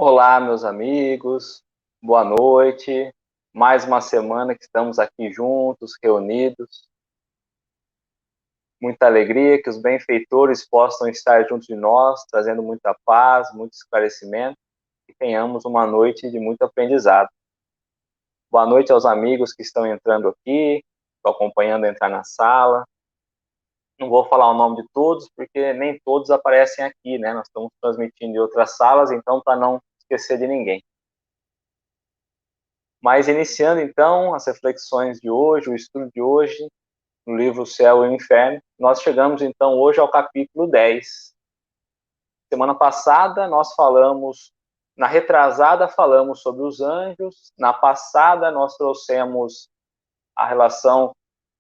Olá, meus amigos, boa noite. Mais uma semana que estamos aqui juntos, reunidos. Muita alegria que os benfeitores possam estar junto de nós, trazendo muita paz, muito esclarecimento e tenhamos uma noite de muito aprendizado. Boa noite aos amigos que estão entrando aqui, estou acompanhando entrar na sala. Não vou falar o nome de todos, porque nem todos aparecem aqui, né? Nós estamos transmitindo em outras salas, então para não esquecer de ninguém. Mas iniciando então as reflexões de hoje, o estudo de hoje, no livro O Céu e o Inferno, nós chegamos então hoje ao capítulo 10. Semana passada nós falamos, na retrasada falamos sobre os anjos, na passada nós trouxemos a relação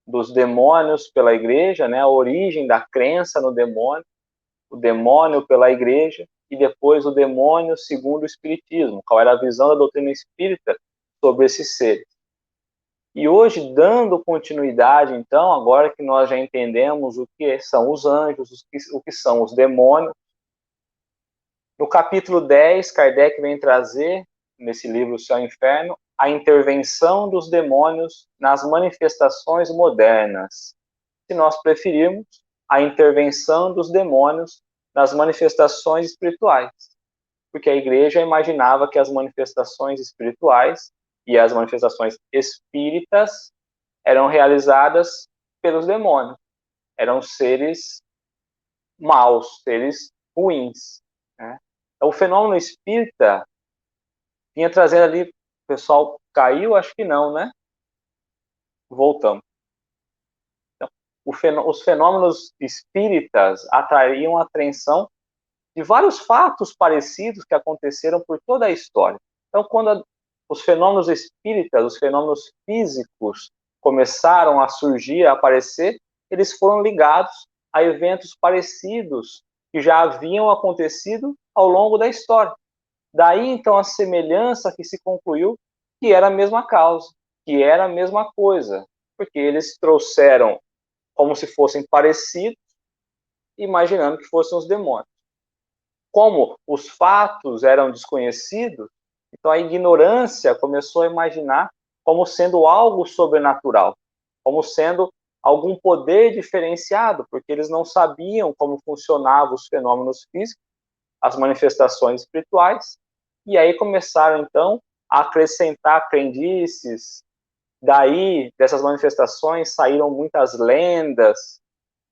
dos demônios pela igreja, né, a origem da crença no demônio, o demônio pela igreja, e depois o demônio segundo o espiritismo, qual era a visão da doutrina espírita sobre esses seres. E hoje, dando continuidade, então, agora que nós já entendemos o que são os anjos, o que são os demônios, no capítulo 10, Kardec vem trazer, nesse livro O Céu e o Inferno, a intervenção dos demônios nas manifestações modernas. Se nós preferirmos, a intervenção dos demônios nas manifestações espirituais. Porque a igreja imaginava que as manifestações espirituais e as manifestações espíritas eram realizadas pelos demônios. Eram seres maus, seres ruins. Né? Então, o fenômeno espírita vinha trazendo ali... O pessoal caiu? Acho que não, né? Voltamos. Então, os fenômenos espíritas atraíam a atenção de vários fatos parecidos que aconteceram por toda a história. Então, quando os fenômenos espíritas, os fenômenos físicos começaram a surgir, a aparecer, eles foram ligados a eventos parecidos que já haviam acontecido ao longo da história. Daí, então, a semelhança que se concluiu que era a mesma causa, que era a mesma coisa, porque eles trouxeram como se fossem parecidos, imaginando que fossem os demônios. Como os fatos eram desconhecidos, então a ignorância começou a imaginar como sendo algo sobrenatural, como sendo algum poder diferenciado, porque eles não sabiam como funcionavam os fenômenos físicos, as manifestações espirituais, e aí começaram então a acrescentar crendices. Daí, dessas manifestações, saíram muitas lendas,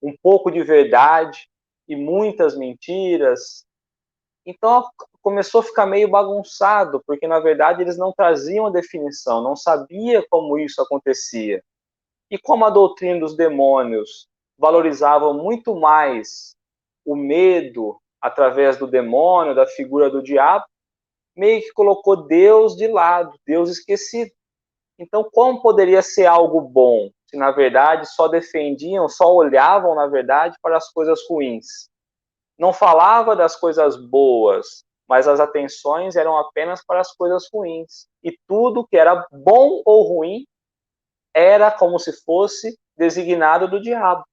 um pouco de verdade e muitas mentiras. Então, começou a ficar meio bagunçado, porque, na verdade, eles não traziam a definição, não sabia como isso acontecia. E como a doutrina dos demônios valorizava muito mais o medo através do demônio, da figura do diabo, meio que colocou Deus de lado, Deus esquecido. Então, como poderia ser algo bom, se, na verdade, só defendiam, só olhavam, na verdade, para as coisas ruins? Não falava das coisas boas, mas as atenções eram apenas para as coisas ruins. E tudo que era bom ou ruim era como se fosse designado do diabo,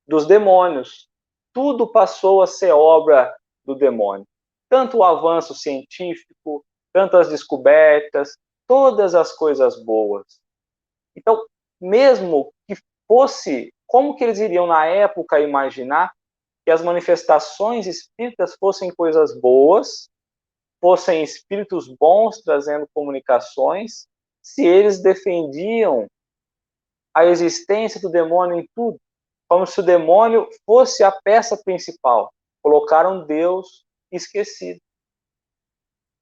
dos demônios. Tudo passou a ser obra do demônio. Tanto o avanço científico, tanto as descobertas, todas as coisas boas. Então, mesmo que fosse, como que eles iriam na época imaginar que as manifestações espíritas fossem coisas boas, fossem espíritos bons trazendo comunicações, se eles defendiam a existência do demônio em tudo, como se o demônio fosse a peça principal. Colocaram Deus esquecido.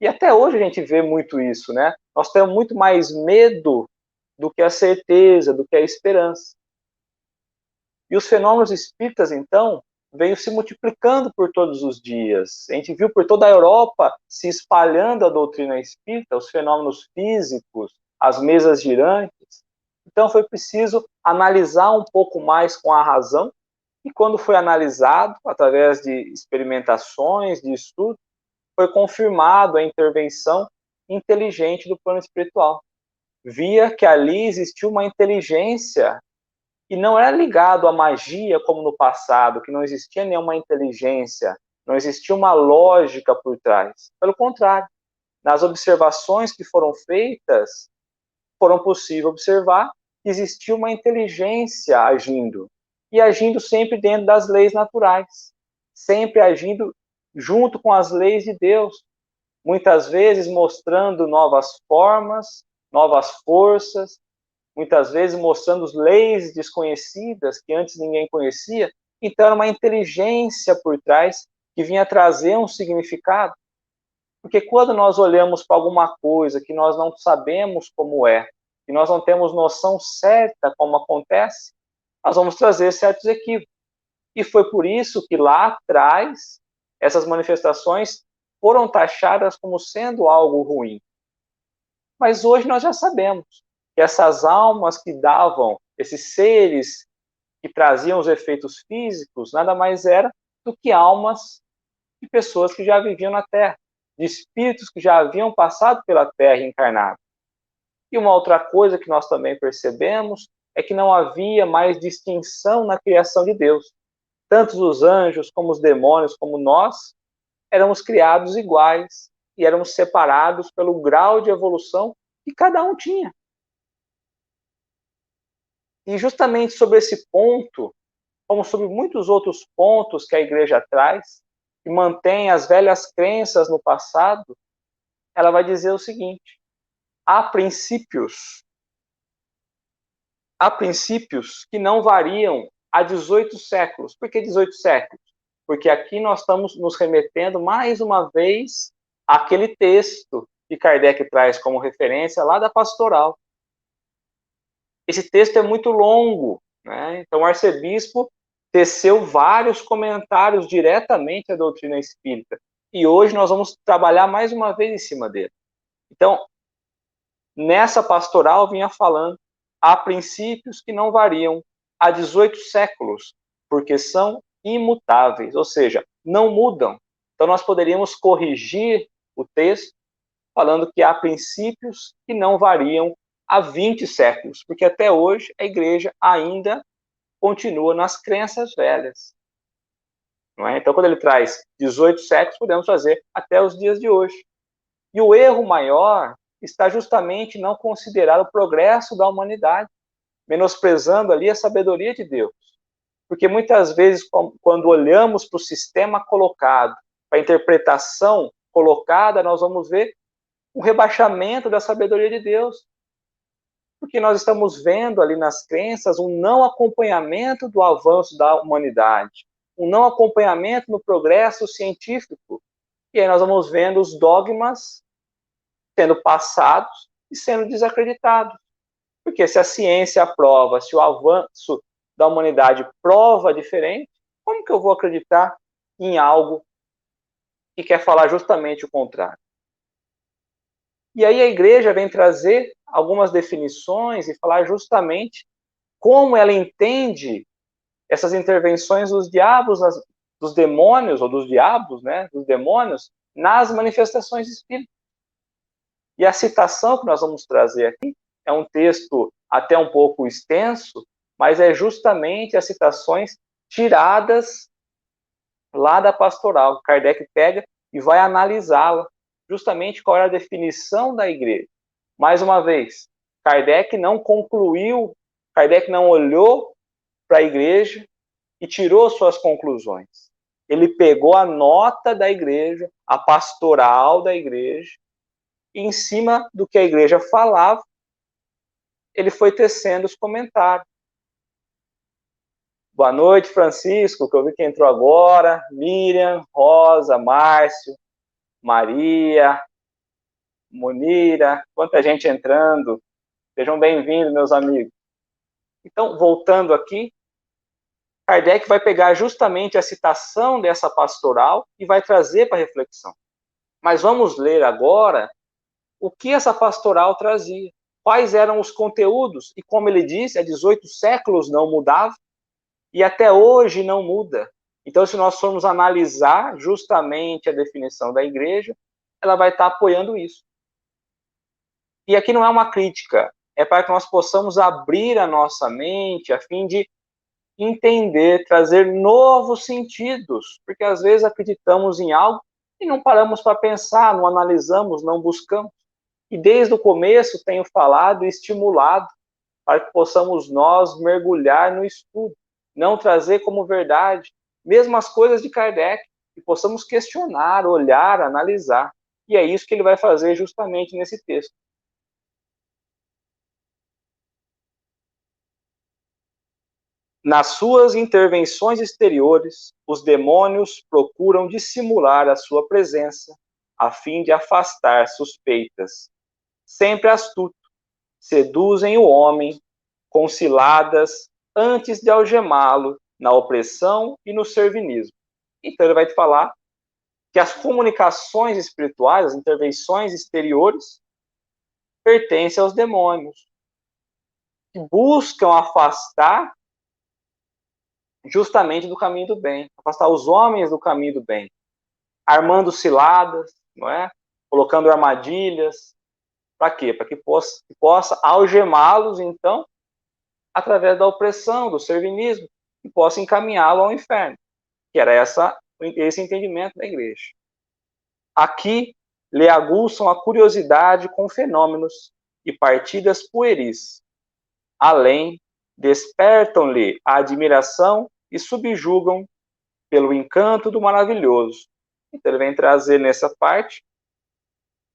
E até hoje a gente vê muito isso, né? Nós temos muito mais medo do que a certeza, do que a esperança. E os fenômenos espíritas, então, veio se multiplicando por todos os dias. A gente viu por toda a Europa se espalhando a doutrina espírita, os fenômenos físicos, as mesas girantes. Então foi preciso analisar um pouco mais com a razão, e quando foi analisado, através de experimentações, de estudos, foi confirmado a intervenção inteligente do plano espiritual. Via que ali existia uma inteligência e não era ligado à magia como no passado, que não existia nenhuma inteligência, não existia uma lógica por trás. Pelo contrário, nas observações que foram feitas, foram possível observar que existia uma inteligência agindo, e agindo sempre dentro das leis naturais, sempre agindo junto com as leis de Deus, muitas vezes mostrando novas formas, novas forças, muitas vezes mostrando leis desconhecidas que antes ninguém conhecia. Então era uma inteligência por trás que vinha trazer um significado. Porque quando nós olhamos para alguma coisa que nós não sabemos como é, e nós não temos noção certa como acontece, nós vamos trazer certos equívocos. E foi por isso que lá atrás essas manifestações foram taxadas como sendo algo ruim. Mas hoje nós já sabemos que essas almas que davam, esses seres que traziam os efeitos físicos, nada mais era do que almas de pessoas que já viviam na Terra, de espíritos que já haviam passado pela Terra encarnados. E uma outra coisa que nós também percebemos é que não havia mais distinção na criação de Deus. Tanto os anjos, como os demônios, como nós, éramos criados iguais e éramos separados pelo grau de evolução que cada um tinha. E justamente sobre esse ponto, como sobre muitos outros pontos que a Igreja traz, que mantém as velhas crenças no passado, ela vai dizer o seguinte: há princípios que não variam há 18 séculos. Por que 18 séculos? Porque aqui nós estamos nos remetendo mais uma vez àquele texto que Kardec traz como referência lá da Pastoral. Esse texto é muito longo, né? Então o arcebispo teceu vários comentários diretamente à doutrina espírita. E hoje nós vamos trabalhar mais uma vez em cima dele. Então, nessa pastoral vinha falando, há princípios que não variam há 18 séculos, porque são imutáveis, ou seja, não mudam. Então nós poderíamos corrigir o texto falando que há princípios que não variam há 20 séculos, porque até hoje a igreja ainda continua nas crenças velhas. Não é? Então, quando ele traz 18 séculos, podemos trazer até os dias de hoje. E o erro maior está justamente em não considerar o progresso da humanidade, menosprezando ali a sabedoria de Deus. Porque muitas vezes, quando olhamos para o sistema colocado, para a interpretação colocada, nós vamos ver um rebaixamento da sabedoria de Deus. Porque nós estamos vendo ali nas crenças um não acompanhamento do avanço da humanidade, um não acompanhamento no progresso científico. E aí nós vamos vendo os dogmas sendo passados e sendo desacreditados. Porque se a ciência prova, se o avanço da humanidade prova diferente, como que eu vou acreditar em algo que quer falar justamente o contrário? E aí a igreja vem trazer algumas definições e falar justamente como ela entende essas intervenções dos diabos, dos demônios, ou dos diabos, né, dos demônios, nas manifestações espíritas. E a citação que nós vamos trazer aqui é um texto até um pouco extenso, mas é justamente as citações tiradas lá da pastoral. Kardec pega e vai analisá-la, justamente qual era a definição da igreja. Mais uma vez, Kardec não concluiu, Kardec não olhou para a igreja e tirou suas conclusões. Ele pegou a nota da igreja, a pastoral da igreja, e em cima do que a igreja falava, ele foi tecendo os comentários. Boa noite, Francisco, que eu vi que entrou agora, Miriam, Rosa, Márcio, Maria, Munira, quanta gente entrando. Sejam bem-vindos, meus amigos. Então, voltando aqui, Kardec vai pegar justamente a citação dessa pastoral e vai trazer para reflexão. Mas vamos ler agora o que essa pastoral trazia. Quais eram os conteúdos? E como ele disse, há 18 séculos não mudava e até hoje não muda. Então, se nós formos analisar justamente a definição da igreja, ela vai estar apoiando isso. E aqui não é uma crítica, é para que nós possamos abrir a nossa mente a fim de entender, trazer novos sentidos, porque às vezes acreditamos em algo e não paramos para pensar, não analisamos, não buscamos. E desde o começo tenho falado e estimulado para que possamos nós mergulhar no estudo, não trazer como verdade, mesmo as coisas de Kardec, e possamos questionar, olhar, analisar. E é isso que ele vai fazer justamente nesse texto. Nas suas intervenções exteriores, os demônios procuram dissimular a sua presença, a fim de afastar suspeitas. Sempre astuto, seduzem o homem com ciladas antes de algemá-lo na opressão e no servinismo. Então ele vai te falar que as comunicações espirituais, as intervenções exteriores, pertencem aos demônios, que buscam afastar justamente do caminho do bem, afastar os homens do caminho do bem, armando ciladas, não é? Colocando armadilhas, para quê? Para que possa algemá-los, então, através da opressão, do servinismo, e possa encaminhá-lo ao inferno, que era esse entendimento da igreja. Aqui, lhe aguçam a curiosidade com fenômenos e partidas pueris. Além, despertam-lhe a admiração e subjugam pelo encanto do maravilhoso. Então ele vem trazer nessa parte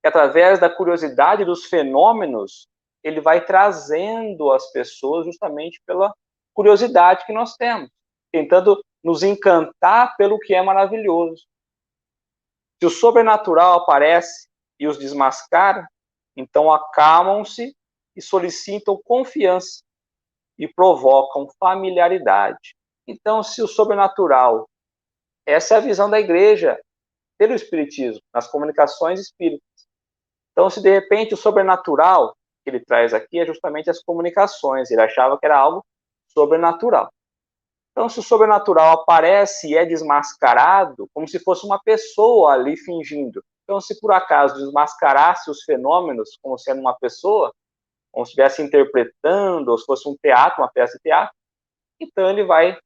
que através da curiosidade dos fenômenos, ele vai trazendo as pessoas justamente pela curiosidade que nós temos, tentando nos encantar pelo que é maravilhoso. Se o sobrenatural aparece e os desmascara, então acalmam-se e solicitam confiança e provocam familiaridade. Então, se o sobrenatural, essa é a visão da igreja pelo Espiritismo, nas comunicações espíritas. Então, se de repente o sobrenatural que ele traz aqui é justamente as comunicações, ele achava que era algo sobrenatural. Então, se o sobrenatural aparece e é desmascarado, como se fosse uma pessoa ali fingindo. Então, se por acaso desmascarasse os fenômenos como sendo uma pessoa, como se estivesse interpretando, ou se fosse um teatro, uma peça de teatro, então ele vai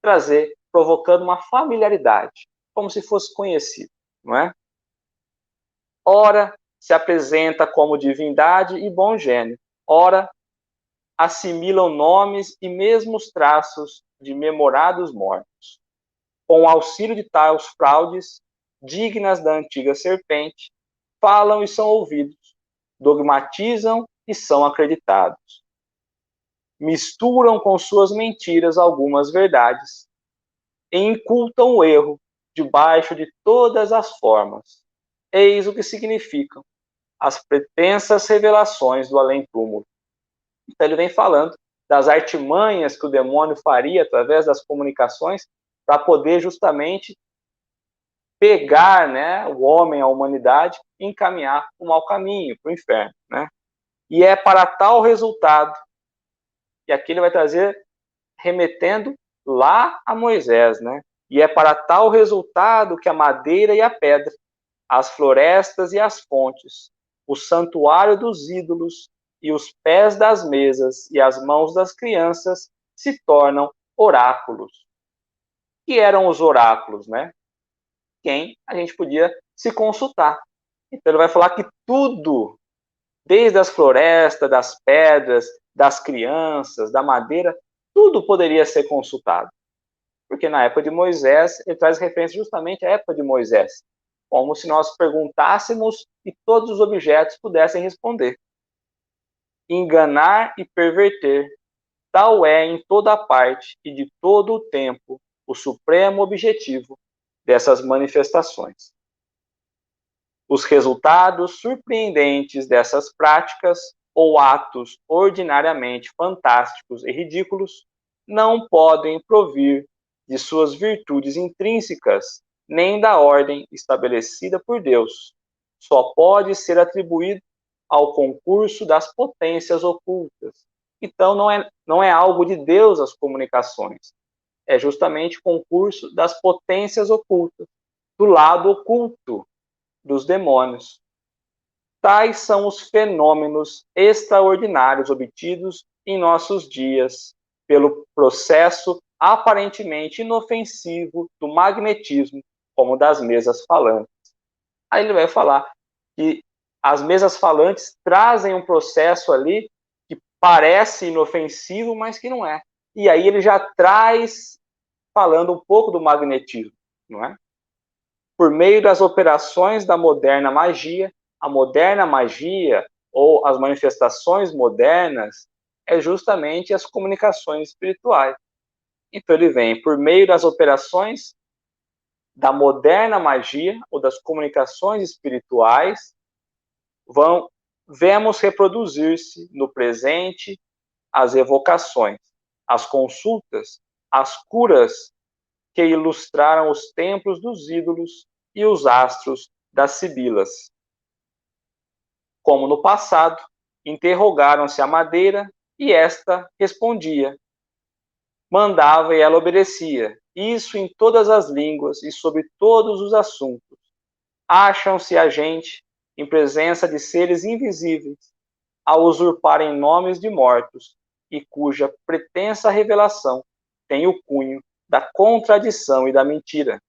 trazer, provocando uma familiaridade, como se fosse conhecido, não é? Ora, se apresenta como divindade e bom gênio. Ora, assimilam nomes e mesmos traços de memorados mortos. Com o auxílio de tais fraudes, dignas da antiga serpente, falam e são ouvidos, dogmatizam e são acreditados. Misturam com suas mentiras algumas verdades e incultam o erro debaixo de todas as formas. Eis o que significam as pretensas revelações do além-túmulo. Então ele vem falando das artimanhas que o demônio faria através das comunicações para poder justamente pegar, né, o homem, a humanidade, e encaminhar para o mau caminho, para o inferno, né? E é para tal resultado, e aqui ele vai trazer remetendo lá a Moisés, né? E é para tal resultado que a madeira e a pedra, as florestas e as fontes, o santuário dos ídolos e os pés das mesas e as mãos das crianças se tornam oráculos. Que eram os oráculos, né? Quem a gente podia se consultar. Então ele vai falar que tudo, desde as florestas, das pedras, das crianças, da madeira, tudo poderia ser consultado. Porque na época de Moisés, ele traz referência justamente à época de Moisés, como se nós perguntássemos e todos os objetos pudessem responder. Enganar e perverter, tal é em toda parte e de todo o tempo o supremo objetivo dessas manifestações. Os resultados surpreendentes dessas práticas ou atos ordinariamente fantásticos e ridículos não podem provir de suas virtudes intrínsecas, nem da ordem estabelecida por Deus. Só pode ser atribuído ao concurso das potências ocultas. Então, não é algo de Deus as comunicações. É justamente o concurso das potências ocultas, do lado oculto dos demônios. Tais são os fenômenos extraordinários obtidos em nossos dias pelo processo aparentemente inofensivo do magnetismo, como das mesas falantes. Aí ele vai falar que as mesas falantes trazem um processo ali que parece inofensivo, mas que não é. E aí ele já traz falando um pouco do magnetismo, não é? Por meio das operações da moderna magia, a moderna magia ou as manifestações modernas é justamente as comunicações espirituais. Então ele vem por meio das operações da moderna magia ou das comunicações espirituais, vemos reproduzir-se no presente as evocações, as consultas, as curas que ilustraram os templos dos ídolos e os astros das sibilas. Como no passado, interrogaram-se a madeira e esta respondia. Mandava e ela obedecia, isso em todas as línguas e sobre todos os assuntos. Acham-se a gente em presença de seres invisíveis, a usurparem nomes de mortos, e cuja pretensa revelação tem o cunho da contradição e da mentira.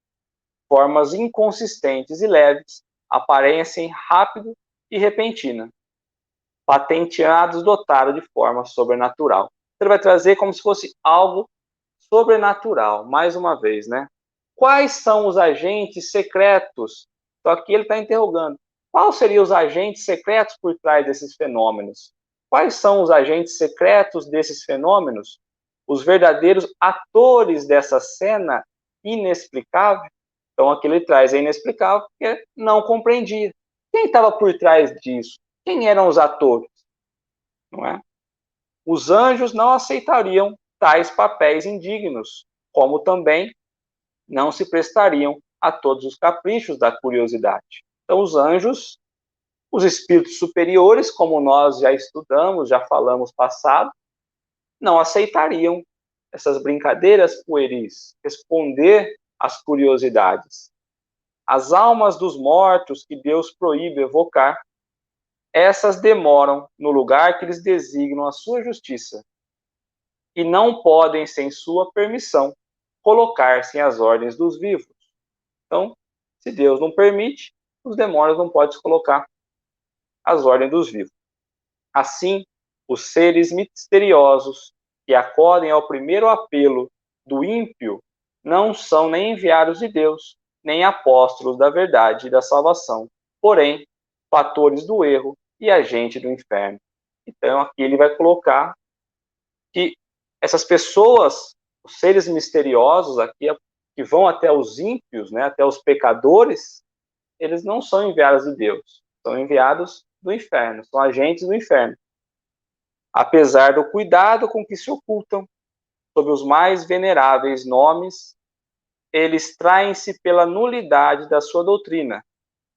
Formas inconsistentes e leves, aparência rápido e repentina, patenteados dotados de forma sobrenatural. Ele vai trazer como se fosse algo sobrenatural, mais uma vez, né? Quais são os agentes secretos? Então aqui ele está interrogando. Quais seriam os agentes secretos por trás desses fenômenos? Quais são os agentes secretos desses fenômenos? Os verdadeiros atores dessa cena inexplicável? Então aqui ele traz é inexplicável porque não compreendia. Quem estava por trás disso? Quem eram os atores? Não é? Os anjos não aceitariam tais papéis indignos, como também não se prestariam a todos os caprichos da curiosidade. Então, os anjos, os espíritos superiores, como nós já estudamos, já falamos passado, não aceitariam essas brincadeiras pueris, responder às curiosidades. As almas dos mortos que Deus proíbe evocar, essas demoram no lugar que eles designam a sua justiça e não podem, sem sua permissão, colocar-se às ordens dos vivos. Então, se Deus não permite, os demônios não podem se colocar às ordens dos vivos. Assim, os seres misteriosos que acodem ao primeiro apelo do ímpio não são nem enviados de Deus, nem apóstolos da verdade e da salvação, porém, fatores do erro e agente do inferno. Então, aqui ele vai colocar que essas pessoas, os seres misteriosos aqui, que vão até os ímpios, né, até os pecadores, eles não são enviados de Deus, são enviados do inferno, são agentes do inferno. Apesar do cuidado com que se ocultam sob os mais veneráveis nomes, eles traem-se pela nulidade da sua doutrina,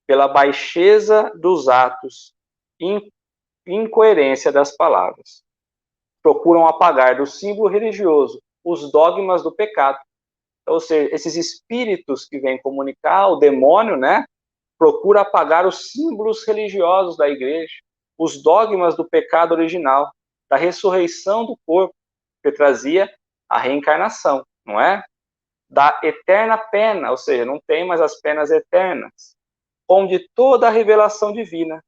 pela baixeza dos atos, incoerência das palavras. Procuram apagar do símbolo religioso os dogmas do pecado. Ou seja, esses espíritos que vêm comunicar, o demônio, né, procura apagar os símbolos religiosos da igreja, os dogmas do pecado original, da ressurreição do corpo, que trazia a reencarnação, não é? Da eterna pena, ou seja, não tem mais as penas eternas, onde toda a revelação divina,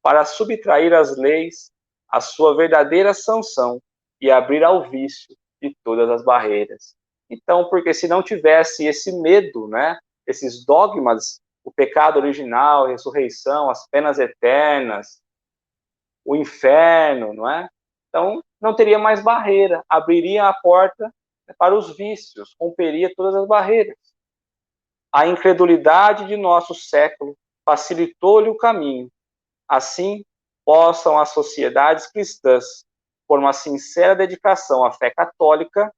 para subtrair as leis, a sua verdadeira sanção e abrir ao vício de todas as barreiras. Então, porque se não tivesse esse medo, né, esses dogmas, o pecado original, a ressurreição, as penas eternas, o inferno, não é? Então, não teria mais barreira, abriria a porta para os vícios, romperia todas as barreiras. A incredulidade de nosso século facilitou-lhe o caminho. Assim, possam as sociedades cristãs, por uma sincera dedicação à fé católica,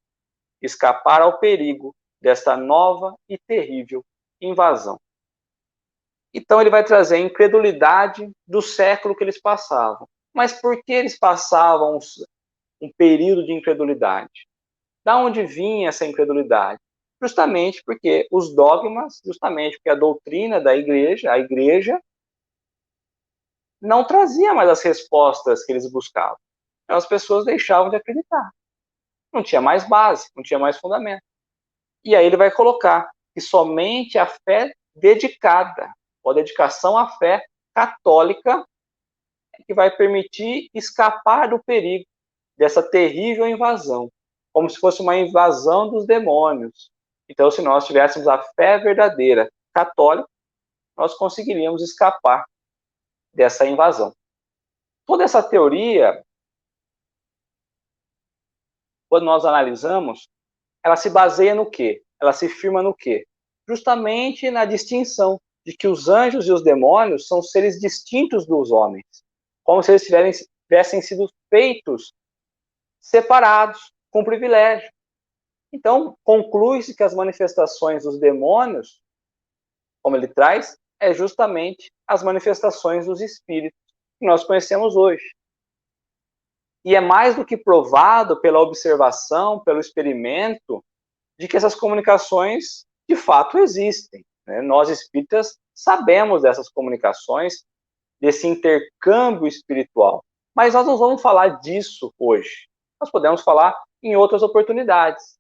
escapar ao perigo desta nova e terrível invasão. Então ele vai trazer a incredulidade do século que eles passavam. Mas por que eles passavam um período de incredulidade? Da onde vinha essa incredulidade? Justamente porque os dogmas, justamente porque a doutrina da igreja, a igreja, não trazia mais as respostas que eles buscavam. Então as pessoas deixavam de acreditar. Não tinha mais base, não tinha mais fundamento. E aí ele vai colocar que somente a fé dedicada, ou a dedicação à fé católica que vai permitir escapar do perigo dessa terrível invasão, como se fosse uma invasão dos demônios. Então, se nós tivéssemos a fé verdadeira católica, nós conseguiríamos escapar dessa invasão. Toda essa teoria, quando nós analisamos, ela se baseia no quê? Ela se firma no quê? Justamente na distinção de que os anjos e os demônios são seres distintos dos homens, como se eles tivessem sido feitos separados, com privilégio. Então, conclui-se que as manifestações dos demônios, como ele traz, é justamente as manifestações dos espíritos que nós conhecemos hoje. E é mais do que provado pela observação, pelo experimento, de que essas comunicações de fato existem. Né? Nós espíritas sabemos dessas comunicações, desse intercâmbio espiritual. Mas nós não vamos falar disso hoje. Nós podemos falar em outras oportunidades.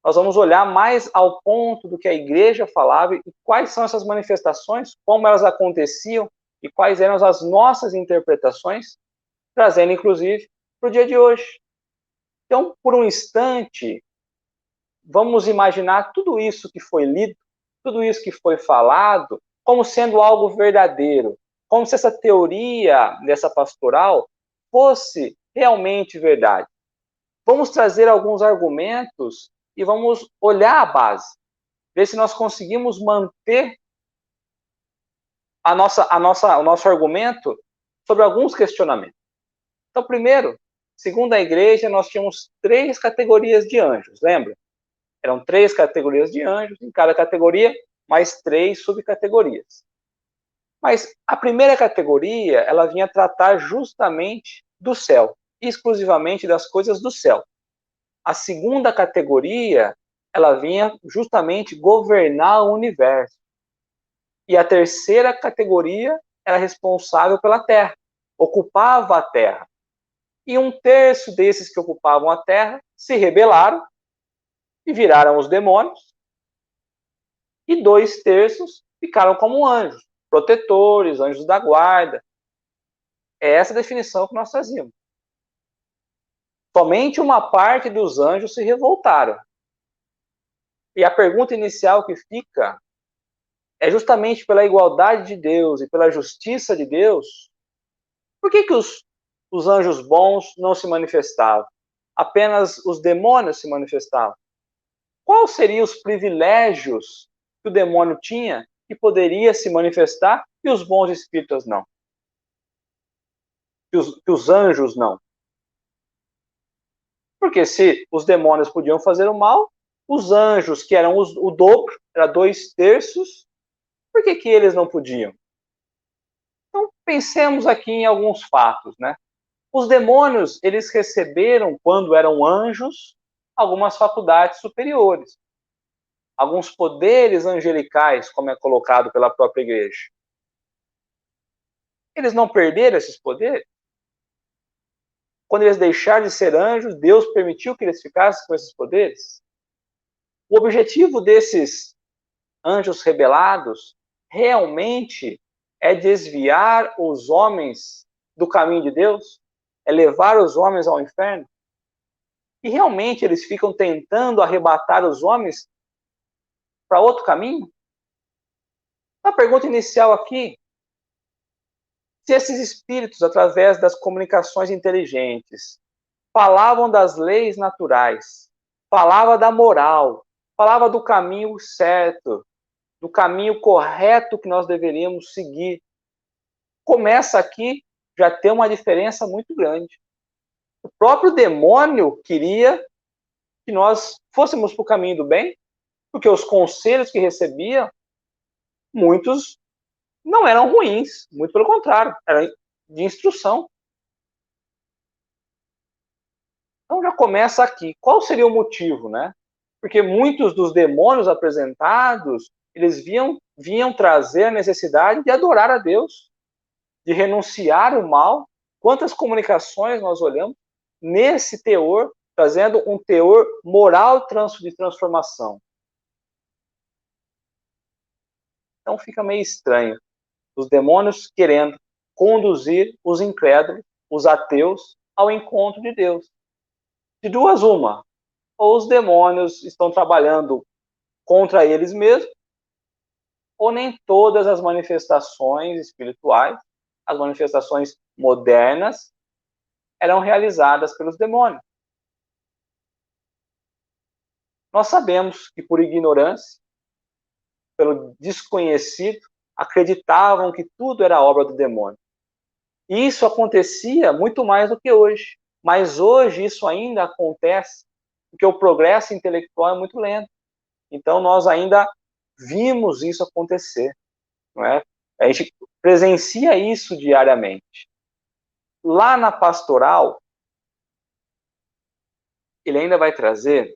Nós vamos olhar mais ao ponto do que a igreja falava e quais são essas manifestações, como elas aconteciam e quais eram as nossas interpretações, trazendo inclusive para o dia de hoje. Então, por um instante, vamos imaginar tudo isso que foi lido, tudo isso que foi falado, como sendo algo verdadeiro, como se essa teoria dessa pastoral fosse realmente verdade. Vamos trazer alguns argumentos e vamos olhar a base, ver se nós conseguimos manter o nosso argumento sobre alguns questionamentos. Então, primeiro, segundo a igreja, nós tínhamos 3 categorias de anjos, lembra? Eram 3 categorias de anjos, em cada categoria, mais 3 subcategorias. Mas a primeira categoria, ela vinha tratar justamente do céu, exclusivamente das coisas do céu. A segunda categoria, ela vinha justamente governar o universo. E a terceira categoria era responsável pela terra, ocupava a terra. E 1/3 desses que ocupavam a terra se rebelaram e viraram os demônios, e 2/3 ficaram como anjos, protetores, anjos da guarda. É essa a definição que nós trazíamos. Somente uma parte dos anjos se revoltaram. E a pergunta inicial que fica é justamente pela igualdade de Deus e pela justiça de Deus, por que os anjos bons não se manifestavam? Apenas os demônios se manifestavam? Quais seriam os privilégios que o demônio tinha que poderia se manifestar e os bons espíritos não? Que os anjos não? Porque se os demônios podiam fazer o mal, os anjos, que eram o dobro, era 2/3, por que eles não podiam? Então, pensemos aqui em alguns fatos, né? Os demônios, eles receberam, quando eram anjos, algumas faculdades superiores. Alguns poderes angelicais, como é colocado pela própria igreja. Eles não perderam esses poderes? Quando eles deixaram de ser anjos, Deus permitiu que eles ficassem com esses poderes? O objetivo desses anjos rebelados realmente é desviar os homens do caminho de Deus? É levar os homens ao inferno? E realmente eles ficam tentando arrebatar os homens para outro caminho? A pergunta inicial aqui, se esses espíritos, através das comunicações inteligentes, falavam das leis naturais, falava da moral, falava do caminho certo, do caminho correto que nós deveríamos seguir, começa aqui já ter uma diferença muito grande. O próprio demônio queria que nós fôssemos para o caminho do bem, porque os conselhos que recebia, muitos não eram ruins, muito pelo contrário, eram de instrução. Então já começa aqui. Qual seria o motivo, né? Porque muitos dos demônios apresentados, eles vinham trazer a necessidade de adorar a Deus, de renunciar o mal. Quantas comunicações nós olhamos nesse teor, trazendo um teor moral de transformação. Então fica meio estranho. Os demônios querendo conduzir os incrédulos, os ateus, ao encontro de Deus. De duas, uma. Ou os demônios estão trabalhando contra eles mesmos, ou nem todas as manifestações espirituais, as manifestações modernas, eram realizadas pelos demônios. Nós sabemos que por ignorância, pelo desconhecido, acreditavam que tudo era obra do demônio. E isso acontecia muito mais do que hoje. Mas hoje isso ainda acontece, porque o progresso intelectual é muito lento. Então nós ainda vimos isso acontecer, não é? A gente presencia isso diariamente. Lá na pastoral, ele ainda vai trazer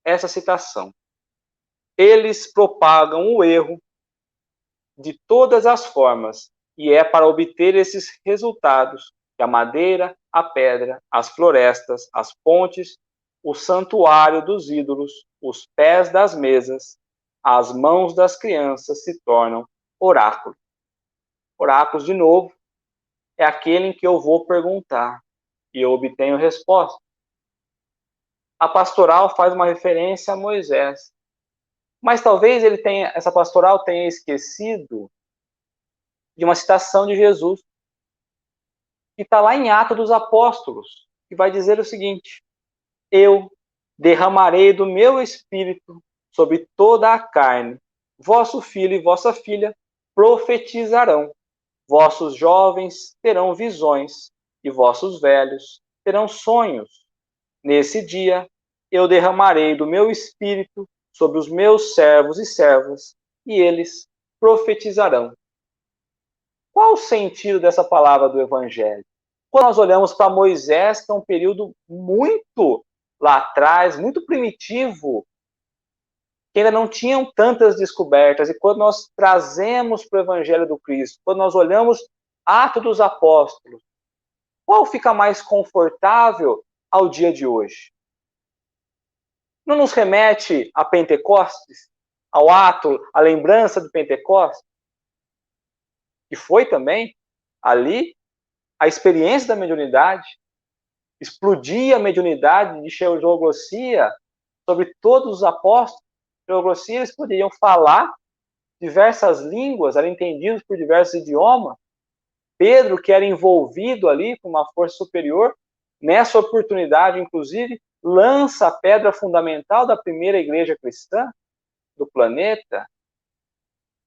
essa citação. Eles propagam o erro de todas as formas, e é para obter esses resultados que a madeira, a pedra, as florestas, as pontes, o santuário dos ídolos, os pés das mesas, as mãos das crianças se tornam oráculos. Oráculos, de novo, é aquele em que eu vou perguntar e eu obtenho resposta. A pastoral faz uma referência a Moisés, mas talvez essa pastoral tenha esquecido de uma citação de Jesus, que está lá em Atos dos Apóstolos, que vai dizer o seguinte: eu derramarei do meu espírito sobre toda a carne. Vosso filho e vossa filha profetizarão. Vossos jovens terão visões e vossos velhos terão sonhos. Nesse dia eu derramarei do meu espírito sobre os meus servos e servas, e eles profetizarão. Qual o sentido dessa palavra do Evangelho? Quando nós olhamos para Moisés, que é um período muito lá atrás, muito primitivo, que ainda não tinham tantas descobertas, e quando nós trazemos para o Evangelho do Cristo, quando nós olhamos Atos dos Apóstolos, qual fica mais confortável ao dia de hoje? Não nos remete a Pentecostes, ao ato, à lembrança do Pentecostes? Que foi também ali a experiência da mediunidade, explodia a mediunidade de xeroglossia sobre todos os apóstolos. Xeroglossia, eles poderiam falar diversas línguas, eram entendidos por diversos idiomas. Pedro, que era envolvido ali com uma força superior, nessa oportunidade, inclusive, lança a pedra fundamental da primeira igreja cristã do planeta.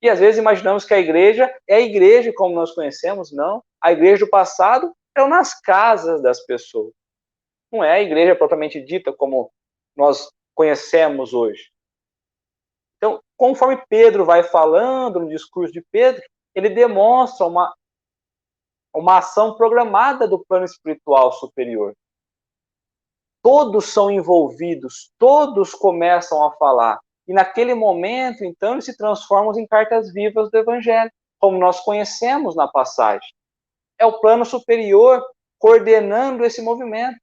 E às vezes imaginamos que a igreja é a igreja como nós conhecemos. Não. A igreja do passado eram nas casas das pessoas. Não é a igreja propriamente dita como nós conhecemos hoje. Então, conforme Pedro vai falando no discurso de Pedro, ele demonstra uma ação programada do plano espiritual superior. Todos são envolvidos, todos começam a falar. E naquele momento, então, eles se transformam em cartas vivas do Evangelho, como nós conhecemos na passagem. É o plano superior coordenando esse movimento.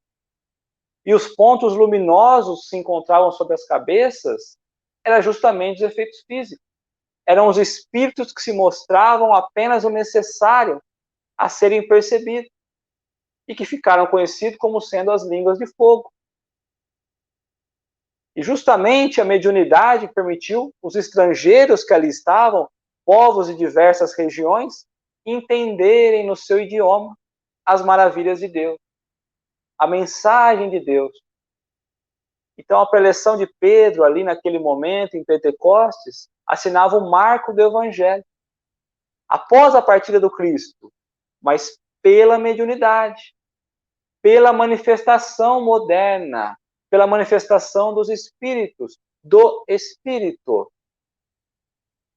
E os pontos luminosos que se encontravam sobre as cabeças eram justamente os efeitos físicos. Eram os espíritos que se mostravam apenas o necessário a serem percebidos e que ficaram conhecidos como sendo as línguas de fogo. E justamente a mediunidade permitiu os estrangeiros que ali estavam, povos de diversas regiões, entenderem no seu idioma as maravilhas de Deus, a mensagem de Deus. Então a preleção de Pedro ali naquele momento, em Pentecostes, assinava o marco do Evangelho. Após a partida do Cristo, mas pela mediunidade, pela manifestação moderna, pela manifestação dos espíritos, do Espírito.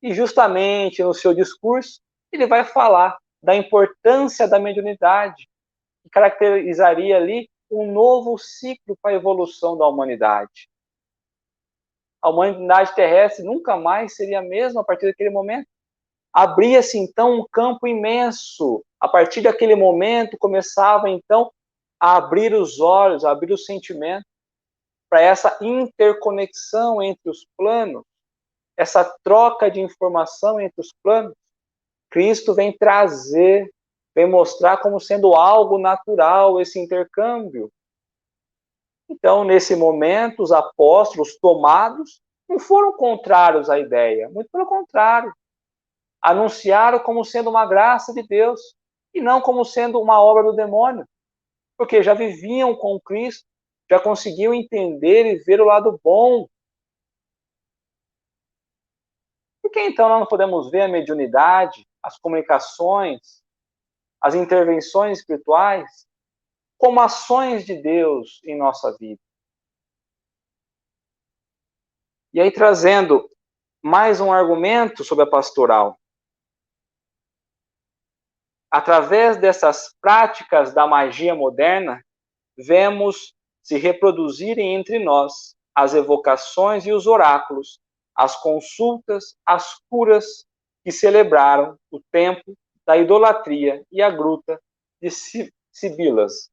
E justamente no seu discurso, ele vai falar da importância da mediunidade, que caracterizaria ali um novo ciclo para a evolução da humanidade. A humanidade terrestre nunca mais seria a mesma a partir daquele momento. Abria-se então um campo imenso. A partir daquele momento começava então a abrir os olhos, a abrir os sentimentos para essa interconexão entre os planos, essa troca de informação entre os planos. Cristo vem trazer, vem mostrar como sendo algo natural esse intercâmbio. Então, nesse momento, os apóstolos tomados não foram contrários à ideia, muito pelo contrário. Anunciaram como sendo uma graça de Deus e não como sendo uma obra do demônio, porque já viviam com Cristo, já conseguiam entender e ver o lado bom. Por que então nós não podemos ver a mediunidade, as comunicações, as intervenções espirituais como ações de Deus em nossa vida? E aí, trazendo mais um argumento sobre a pastoral. Através dessas práticas da magia moderna, vemos se reproduzirem entre nós as evocações e os oráculos, as consultas, as curas que celebraram o tempo da idolatria e a gruta de Sibilas.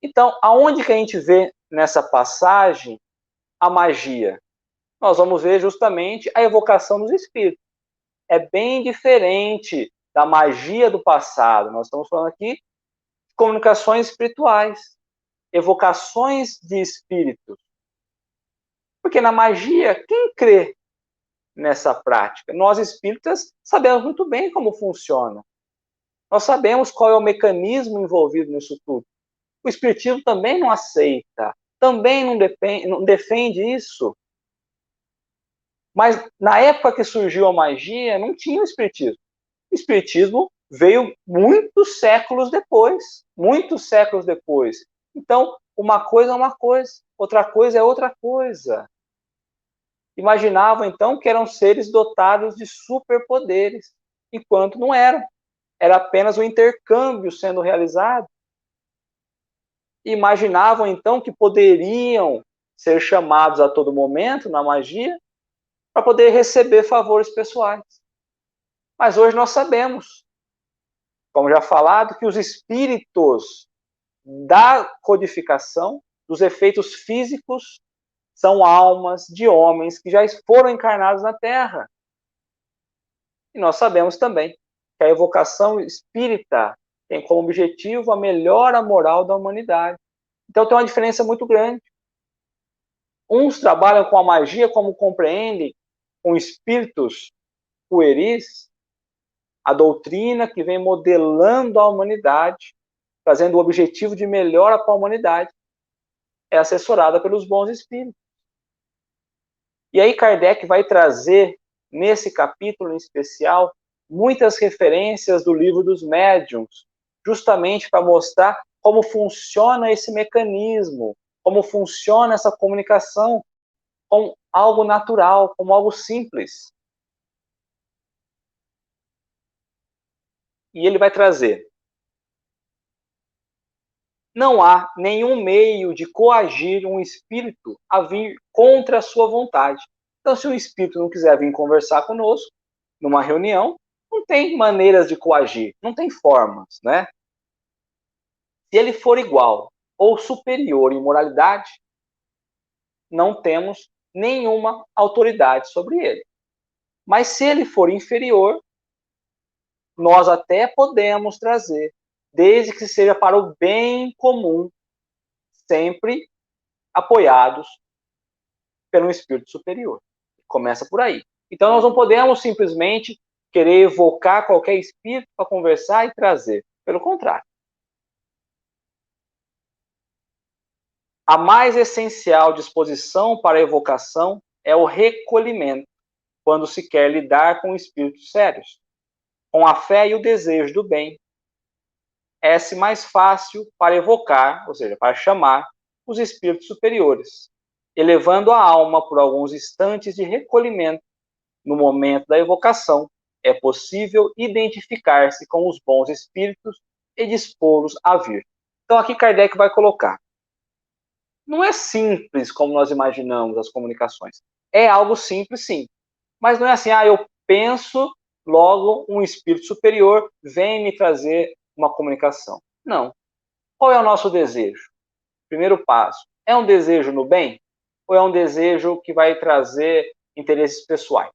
Então, aonde que a gente vê nessa passagem a magia? Nós vamos ver justamente a evocação dos espíritos. É bem diferente da magia do passado. Nós estamos falando aqui de comunicações espirituais, evocações de espíritos. Porque na magia, quem crê nessa prática? Nós espíritas sabemos muito bem como funciona. Nós sabemos qual é o mecanismo envolvido nisso tudo. O espiritismo também não aceita, também não defende isso. Mas na época que surgiu a magia, não tinha o espiritismo. O espiritismo veio muitos séculos depois. Muitos séculos depois. Então, uma coisa é uma coisa, outra coisa é outra coisa. Imaginavam, então, que eram seres dotados de superpoderes, enquanto não eram. Era apenas o intercâmbio sendo realizado. Imaginavam, então, que poderiam ser chamados a todo momento na magia para poder receber favores pessoais. Mas hoje nós sabemos, como já falado, que os espíritos da codificação, dos efeitos físicos, são almas de homens que já foram encarnados na Terra. E nós sabemos também que a evocação espírita tem como objetivo a melhora moral da humanidade. Então tem uma diferença muito grande. Uns trabalham com a magia como compreendem com espíritos pueris, a doutrina que vem modelando a humanidade, trazendo o objetivo de melhora para a humanidade, é assessorada pelos bons espíritos. E aí Kardec vai trazer, nesse capítulo em especial, muitas referências do livro dos médiuns, justamente para mostrar como funciona esse mecanismo, como funciona essa comunicação, como algo natural, como algo simples. E ele vai trazer: não há nenhum meio de coagir um espírito a vir contra a sua vontade. Então, se um espírito não quiser vir conversar conosco, numa reunião, não tem maneiras de coagir, não tem formas, né? Se ele for igual ou superior em moralidade, não temos nenhuma autoridade sobre ele. Mas se ele for inferior, nós até podemos trazer, desde que seja para o bem comum, sempre apoiados pelo espírito superior. Começa por aí. Então nós não podemos simplesmente querer evocar qualquer espírito para conversar e trazer. Pelo contrário. A mais essencial disposição para a evocação é o recolhimento, quando se quer lidar com espíritos sérios. Com a fé e o desejo do bem, é-se mais fácil para evocar, ou seja, para chamar os espíritos superiores, elevando a alma por alguns instantes de recolhimento. No momento da evocação, é possível identificar-se com os bons espíritos e dispô-los a vir. Então aqui Kardec vai colocar: não é simples como nós imaginamos as comunicações. É algo simples, sim. Mas não é assim, eu penso, logo um espírito superior vem me trazer uma comunicação. Não. Qual é o nosso desejo? Primeiro passo, é um desejo no bem? Ou é um desejo que vai trazer interesses pessoais?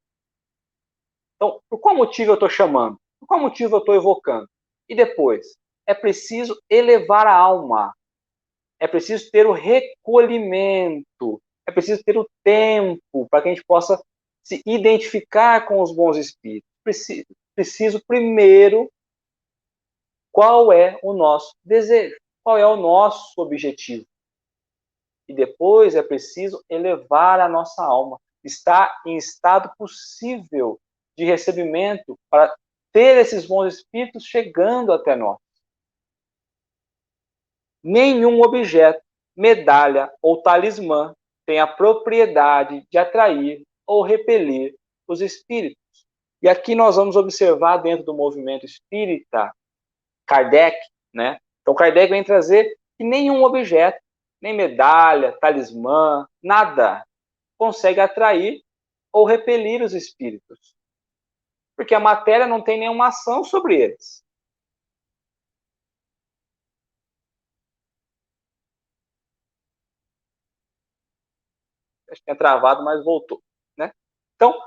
Então, por qual motivo eu estou chamando? Por qual motivo eu estou evocando? E depois, é preciso elevar a alma. É preciso ter o recolhimento. É preciso ter o tempo para que a gente possa se identificar com os bons espíritos. Preciso primeiro, qual é o nosso desejo? Qual é o nosso objetivo? E depois é preciso elevar a nossa alma. Estar em estado possível de recebimento para ter esses bons espíritos chegando até nós. Nenhum objeto, medalha ou talismã tem a propriedade de atrair ou repelir os espíritos. E aqui nós vamos observar dentro do movimento espírita, Kardec, né? Então Kardec vem trazer que nenhum objeto, nem medalha, talismã, nada consegue atrair ou repelir os espíritos. Porque a matéria não tem nenhuma ação sobre eles. Acho que tinha travado, mas voltou, né? Então,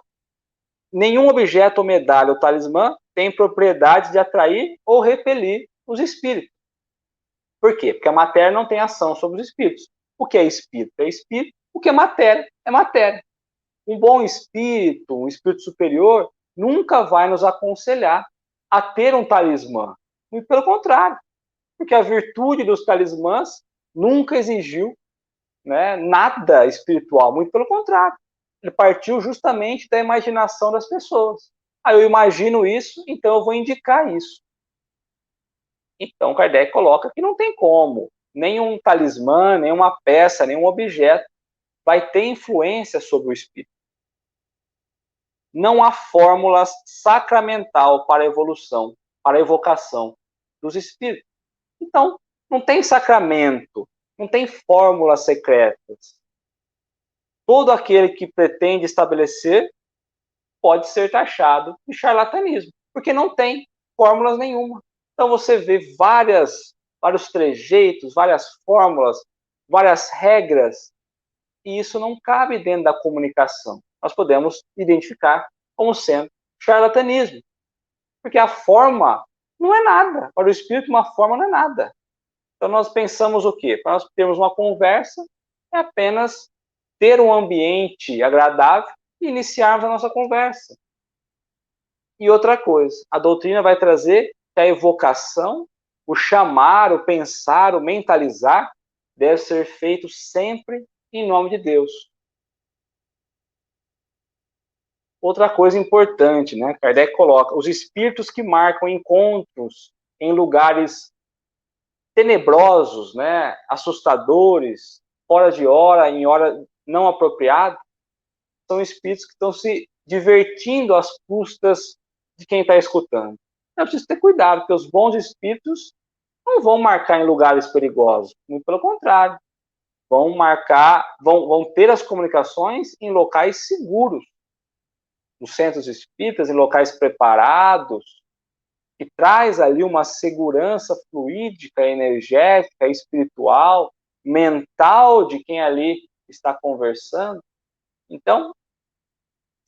nenhum objeto ou medalha ou talismã tem propriedade de atrair ou repelir os espíritos. Por quê? Porque a matéria não tem ação sobre os espíritos. O que é espírito? É espírito. O que é matéria? É matéria. Um bom espírito, um espírito superior, nunca vai nos aconselhar a ter um talismã. Muito pelo contrário. Porque a virtude dos talismãs nunca exigiu, né, nada espiritual. Muito pelo contrário. Ele partiu justamente da imaginação das pessoas. Aí eu imagino isso, então eu vou indicar isso. Então Kardec coloca que não tem como. Nenhum talismã, nenhuma peça, nenhum objeto vai ter influência sobre o espírito. Não há fórmulas sacramental para a evolução, para a evocação dos espíritos. Então, não tem sacramento, não tem fórmulas secretas. Todo aquele que pretende estabelecer pode ser taxado de charlatanismo, porque não tem fórmulas nenhuma. Então você vê vários trejeitos, várias fórmulas, várias regras, e isso não cabe dentro da comunicação. Nós podemos identificar como sendo charlatanismo, porque a forma não é nada. Para o espírito, uma forma não é nada. Então nós pensamos o quê? Para nós termos uma conversa, é apenas ter um ambiente agradável e iniciarmos a nossa conversa. E outra coisa, a doutrina vai trazer que a evocação, o chamar, o pensar, o mentalizar, deve ser feito sempre em nome de Deus. Outra coisa importante, né? Kardec coloca, os espíritos que marcam encontros em lugares tenebrosos, né? Assustadores, fora de hora, em hora não apropriada, são espíritos que estão se divertindo às custas de quem está escutando. É preciso ter cuidado, porque os bons espíritos não vão marcar em lugares perigosos, muito pelo contrário, vão ter as comunicações em locais seguros, nos centros espíritas, em locais preparados, que traz ali uma segurança fluídica, energética, espiritual, mental de quem ali está conversando. Então,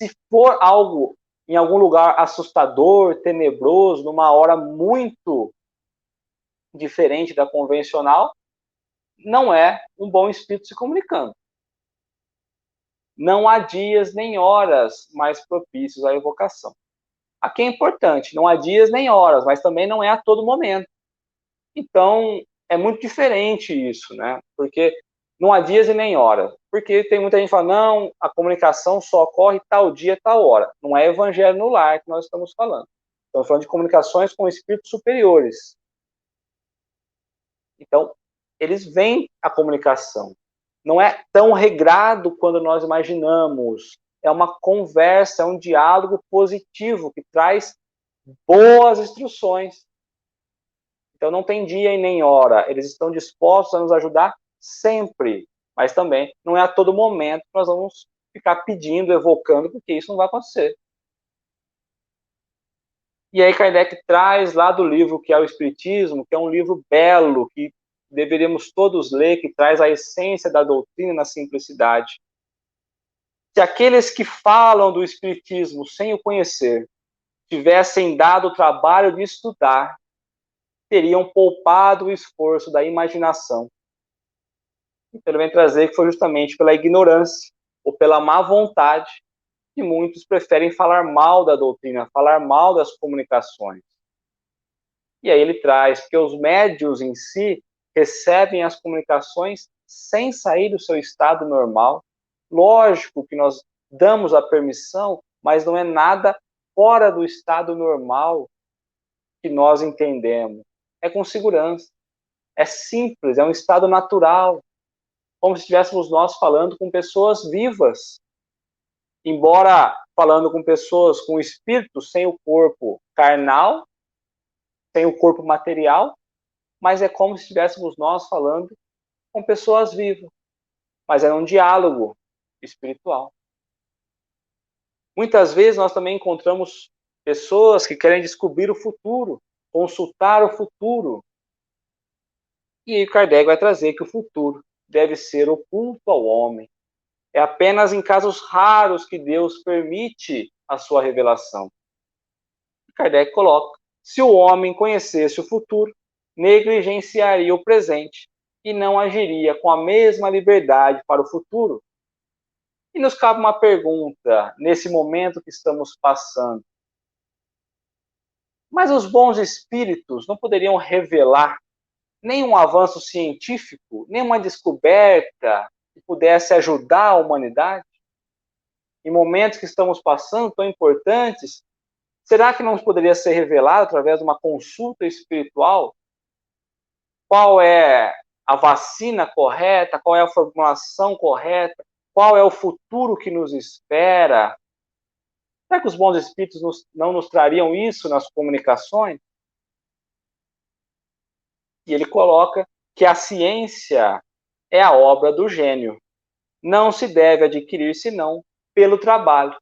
se for algo em algum lugar assustador, tenebroso, numa hora muito diferente da convencional, não é um bom espírito se comunicando. Não há dias nem horas mais propícios à evocação. Aqui é importante, não há dias nem horas, mas também não é a todo momento. Então, é muito diferente isso, né? Porque não há dias e nem horas. Porque tem muita gente que fala, não, a comunicação só ocorre tal dia, tal hora. Não é evangelho no lar que nós estamos falando. Estamos falando de comunicações com espíritos superiores. Então, eles veem a comunicação. Não é tão regrado quando nós imaginamos. É uma conversa, é um diálogo positivo que traz boas instruções. Então não tem dia e nem hora. Eles estão dispostos a nos ajudar sempre. Mas também não é a todo momento que nós vamos ficar pedindo, evocando, porque isso não vai acontecer. E aí Kardec traz lá do livro que é o Espiritismo, que é um livro belo, que deveríamos todos ler, que traz a essência da doutrina na simplicidade. Se aqueles que falam do Espiritismo sem o conhecer tivessem dado o trabalho de estudar, teriam poupado o esforço da imaginação. Então ele vem trazer que foi justamente pela ignorância ou pela má vontade que muitos preferem falar mal da doutrina, falar mal das comunicações. E aí ele traz que os médiuns em si recebem as comunicações sem sair do seu estado normal. Lógico que nós damos a permissão, mas não é nada fora do estado normal que nós entendemos. É com segurança, é simples, é um estado natural, como se estivéssemos nós falando com pessoas vivas. Embora falando com pessoas com espírito sem o corpo carnal, sem o corpo material, mas é como se estivéssemos nós falando com pessoas vivas, mas é um diálogo espiritual. Muitas vezes nós também encontramos pessoas que querem descobrir o futuro, consultar o futuro. E aí Kardec vai trazer que o futuro deve ser oculto ao homem. É apenas em casos raros que Deus permite a sua revelação. Kardec coloca: se o homem conhecesse o futuro, negligenciaria o presente e não agiria com a mesma liberdade para o futuro. E nos cabe uma pergunta, nesse momento que estamos passando. Mas os bons espíritos não poderiam revelar nenhum avanço científico, nenhuma descoberta que pudesse ajudar a humanidade? Em momentos que estamos passando tão importantes, será que não poderia ser revelado através de uma consulta espiritual? Qual é a vacina correta? Qual é a formulação correta? Qual é o futuro que nos espera? Será que os bons espíritos não nos trariam isso nas comunicações? E ele coloca que a ciência é a obra do gênio. Não se deve adquirir senão pelo trabalho,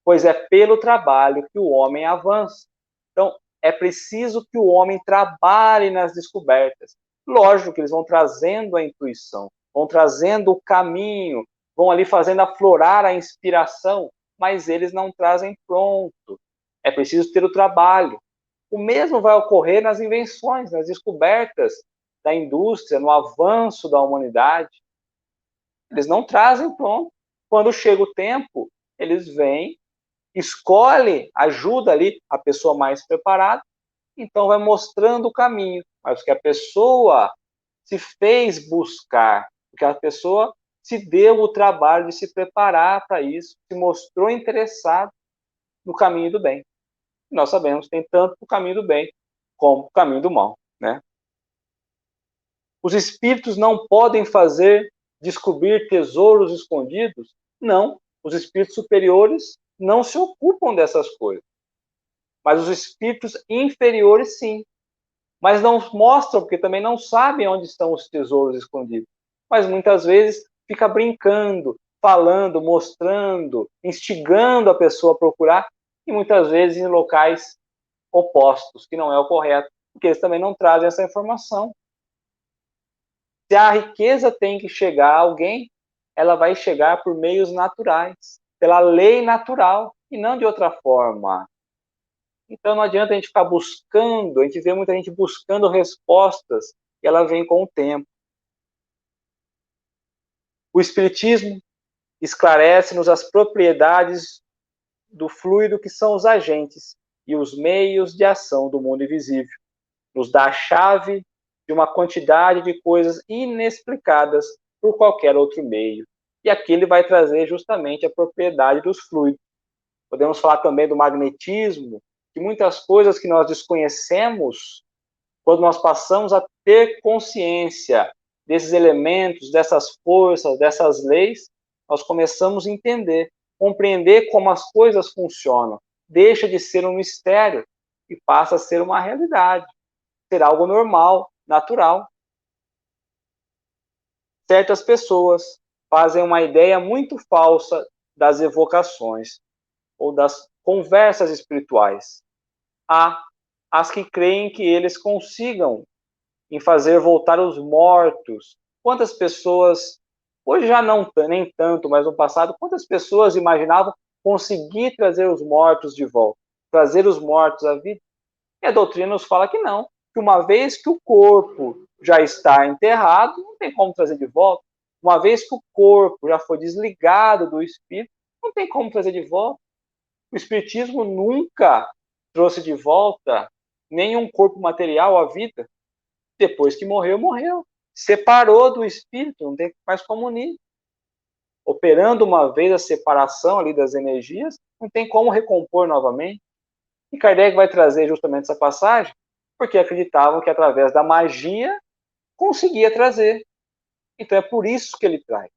pois é pelo trabalho que o homem avança. Então, é preciso que o homem trabalhe nas descobertas. Lógico que eles vão trazendo a intuição, vão trazendo o caminho, vão ali fazendo aflorar a inspiração, mas eles não trazem pronto. É preciso ter o trabalho. O mesmo vai ocorrer nas invenções, nas descobertas da indústria, no avanço da humanidade. Eles não trazem pronto. Quando chega o tempo, eles vêm, escolhe, ajuda ali a pessoa mais preparada, então vai mostrando o caminho. Mas que a pessoa se fez buscar, porque a pessoa se deu o trabalho de se preparar para isso, se mostrou interessado no caminho do bem. Nós sabemos que tem tanto o caminho do bem como o caminho do mal, né? Os espíritos não podem fazer descobrir tesouros escondidos? Não. Os espíritos superiores não se ocupam dessas coisas. Mas os espíritos inferiores, sim. Mas não mostram, porque também não sabem onde estão os tesouros escondidos. Mas muitas vezes fica brincando, falando, mostrando, instigando a pessoa a procurar, e muitas vezes em locais opostos, que não é o correto, porque eles também não trazem essa informação. Se a riqueza tem que chegar a alguém, ela vai chegar por meios naturais, pela lei natural, e não de outra forma. Então não adianta a gente ficar buscando, a gente vê muita gente buscando respostas, e ela vem com o tempo. O Espiritismo esclarece-nos as propriedades do fluido que são os agentes e os meios de ação do mundo invisível. Nos dá a chave de uma quantidade de coisas inexplicadas por qualquer outro meio. E aqui ele vai trazer justamente a propriedade dos fluidos. Podemos falar também do magnetismo, que muitas coisas que nós desconhecemos, quando nós passamos a ter consciência desses elementos, dessas forças, dessas leis, nós começamos a entender, compreender como as coisas funcionam. Deixa de ser um mistério e passa a ser uma realidade, ser algo normal, natural. Certas pessoas fazem uma ideia muito falsa das evocações ou das conversas espirituais. Há as que creem que eles consigam em fazer voltar os mortos. Quantas pessoas, hoje já não nem tanto, mas no passado, quantas pessoas imaginavam conseguir trazer os mortos de volta? trazer os mortos à vida? E a doutrina nos fala que não, que uma vez que o corpo já está enterrado, não tem como trazer de volta. Uma vez que o corpo já foi desligado do espírito, não tem como trazer de volta. O espiritismo nunca trouxe de volta nenhum corpo material à vida. Depois que morreu, morreu. Separou do espírito, não tem mais como unir. Operando uma vez a separação ali das energias, não tem como recompor novamente. E Kardec vai trazer justamente essa passagem, porque acreditavam que através da magia conseguia trazer. Então é por isso que ele traz.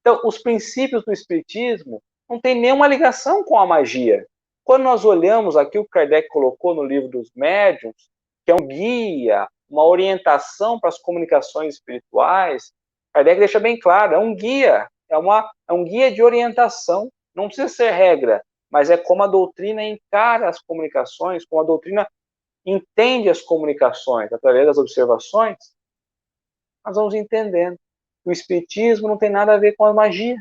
Então, os princípios do Espiritismo não têm nenhuma ligação com a magia. Quando nós olhamos aqui o que Kardec colocou no livro dos médiuns, que é um guia, uma orientação para as comunicações espirituais, Kardec deixa bem claro, é um guia, é um guia de orientação, não precisa ser regra, mas é como a doutrina encara as comunicações, como a doutrina entende as comunicações, através das observações, nós vamos entendendo. O Espiritismo não tem nada a ver com a magia.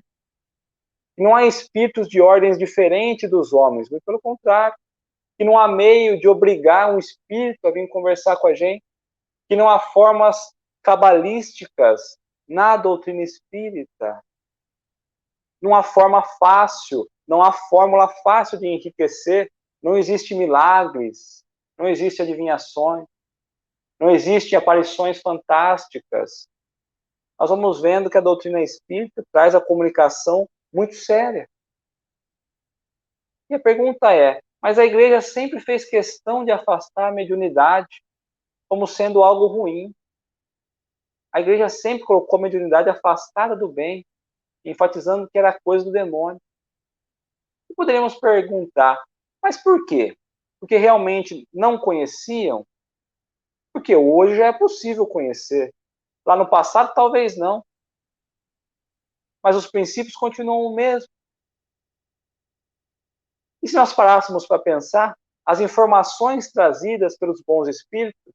Não há espíritos de ordens diferentes dos homens, muito pelo contrário. Que não há meio de obrigar um espírito a vir conversar com a gente. Que não há formas cabalísticas na doutrina espírita. Não há forma fácil, não há fórmula fácil de enriquecer. Não existe milagres, não existe adivinhações, não existem aparições fantásticas. Nós vamos vendo que a doutrina espírita traz a comunicação muito séria. E a pergunta é, mas a igreja sempre fez questão de afastar a mediunidade como sendo algo ruim. A igreja sempre colocou a mediunidade afastada do bem, enfatizando que era coisa do demônio. E poderíamos perguntar, mas por quê? Porque realmente não conheciam? Porque hoje já é possível conhecer. Lá no passado, talvez não. Mas os princípios continuam o mesmo. E se nós parássemos para pensar, as informações trazidas pelos bons espíritos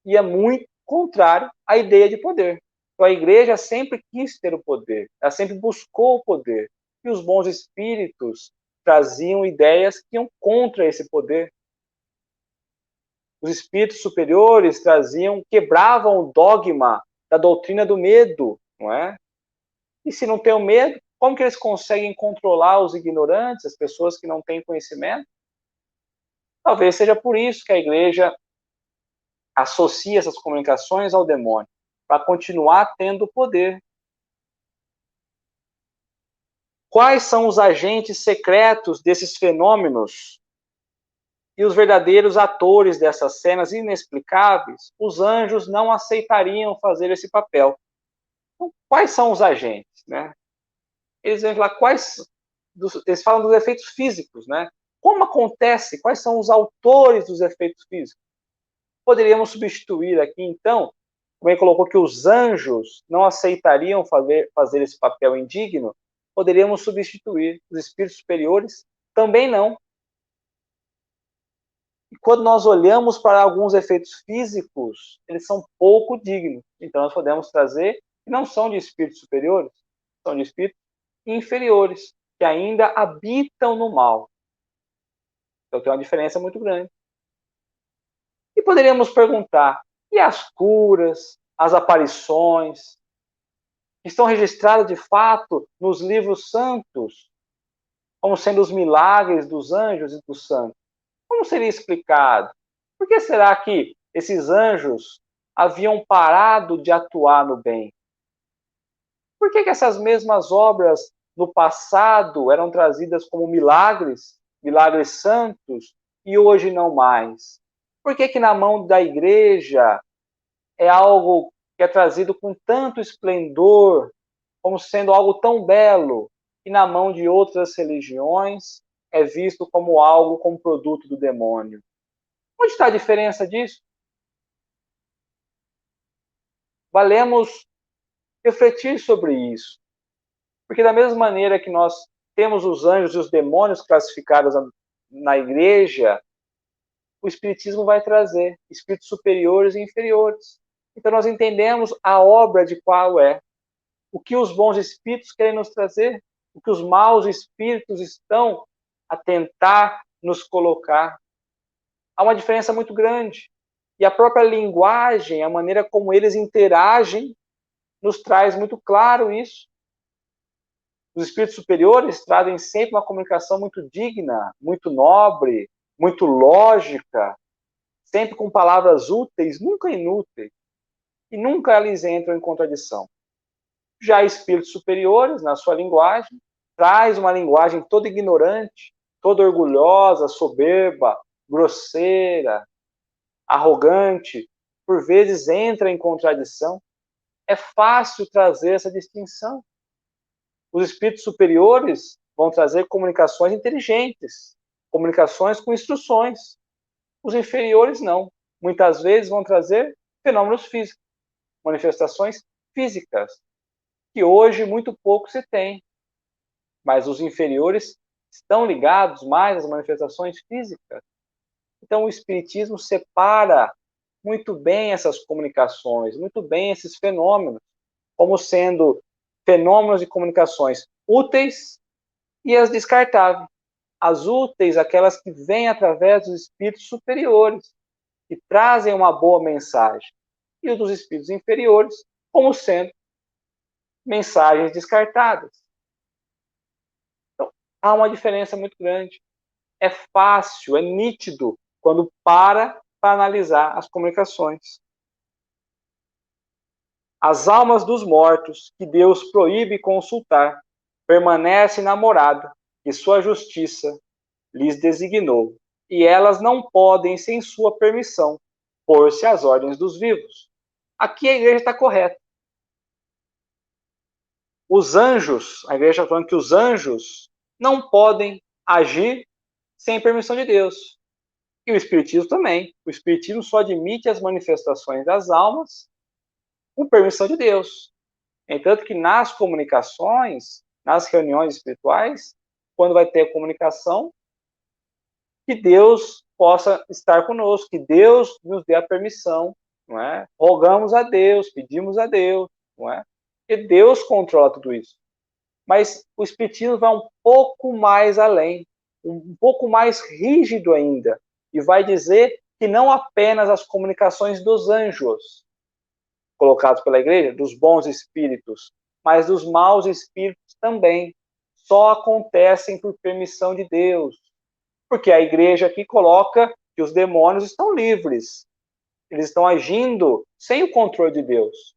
ia muito contrário à ideia de poder. Então a igreja sempre quis ter o poder, ela sempre buscou o poder. E os bons espíritos traziam ideias que iam contra esse poder. Os espíritos superiores quebravam o dogma da doutrina do medo, não é? E se não tem o medo, como que eles conseguem controlar os ignorantes, as pessoas que não têm conhecimento? Talvez seja por isso que a igreja associa essas comunicações ao demônio, para continuar tendo poder. Quais são os agentes secretos desses fenômenos e os verdadeiros atores dessas cenas inexplicáveis? Os anjos não aceitariam fazer esse papel. Então, quais são os agentes, né? Eles vão falar eles falam dos efeitos físicos, né? Como acontece? Quais são os autores dos efeitos físicos? Poderíamos substituir aqui, então, como ele colocou que os anjos não aceitariam fazer esse papel indigno, poderíamos substituir os espíritos superiores também não. E quando nós olhamos para alguns efeitos físicos, eles são pouco dignos. Então nós podemos trazer que não são de espíritos superiores, são de espíritos inferiores, que ainda habitam no mal. Então tem uma diferença muito grande. E poderíamos perguntar, e as curas, as aparições, que estão registradas de fato nos livros santos, como sendo os milagres dos anjos e dos santos? Como seria explicado? Por que será que esses anjos haviam parado de atuar no bem? Por que essas mesmas obras no passado eram trazidas como milagres, milagres santos, e hoje não mais? Por que na mão da igreja é algo que é trazido com tanto esplendor, como sendo algo tão belo, e na mão de outras religiões é visto como algo, como produto do demônio? Onde está a diferença disso? Valemos refletir sobre isso. Porque da mesma maneira que nós temos os anjos e os demônios classificados na igreja, o Espiritismo vai trazer espíritos superiores e inferiores. Então nós entendemos a obra de qual é, o que os bons espíritos querem nos trazer, o que os maus espíritos estão a tentar nos colocar. Há uma diferença muito grande. E a própria linguagem, a maneira como eles interagem, nos traz muito claro isso. Os espíritos superiores trazem sempre uma comunicação muito digna, muito nobre, muito lógica, sempre com palavras úteis, nunca inúteis, e nunca eles entram em contradição. Já espíritos superiores, na sua linguagem, traz uma linguagem toda ignorante, toda orgulhosa, soberba, grosseira, arrogante, por vezes entra em contradição. É fácil trazer essa distinção. Os espíritos superiores vão trazer comunicações inteligentes, comunicações com instruções. Os inferiores não. Muitas vezes vão trazer fenômenos físicos, manifestações físicas, que hoje muito pouco se tem. Mas os inferiores estão ligados mais às manifestações físicas. Então o Espiritismo separa muito bem essas comunicações, muito bem esses fenômenos, como sendo fenômenos de comunicações úteis e as descartáveis. As úteis, aquelas que vêm através dos espíritos superiores, que trazem uma boa mensagem. E os dos espíritos inferiores, como sendo mensagens descartadas. Então, há uma diferença muito grande. É fácil, é nítido, quando para analisar as comunicações. As almas dos mortos, que Deus proíbe consultar, permanecem na morada que sua justiça lhes designou, e elas não podem, sem sua permissão, pôr-se às ordens dos vivos. Aqui a igreja está correta. Os anjos, a igreja está falando que os anjos não podem agir sem permissão de Deus. E o Espiritismo também. O Espiritismo só admite as manifestações das almas com permissão de Deus. Entanto que nas comunicações, nas reuniões espirituais, quando vai ter a comunicação, que Deus possa estar conosco, que Deus nos dê a permissão, não é? Rogamos a Deus, pedimos a Deus, não é? Porque Deus controla tudo isso. Mas o Espiritismo vai um pouco mais além, um pouco mais rígido ainda, e vai dizer que não apenas as comunicações dos anjos, colocados pela igreja, dos bons espíritos, mas dos maus espíritos também, só acontecem por permissão de Deus. Porque a igreja aqui coloca que os demônios estão livres, eles estão agindo sem o controle de Deus.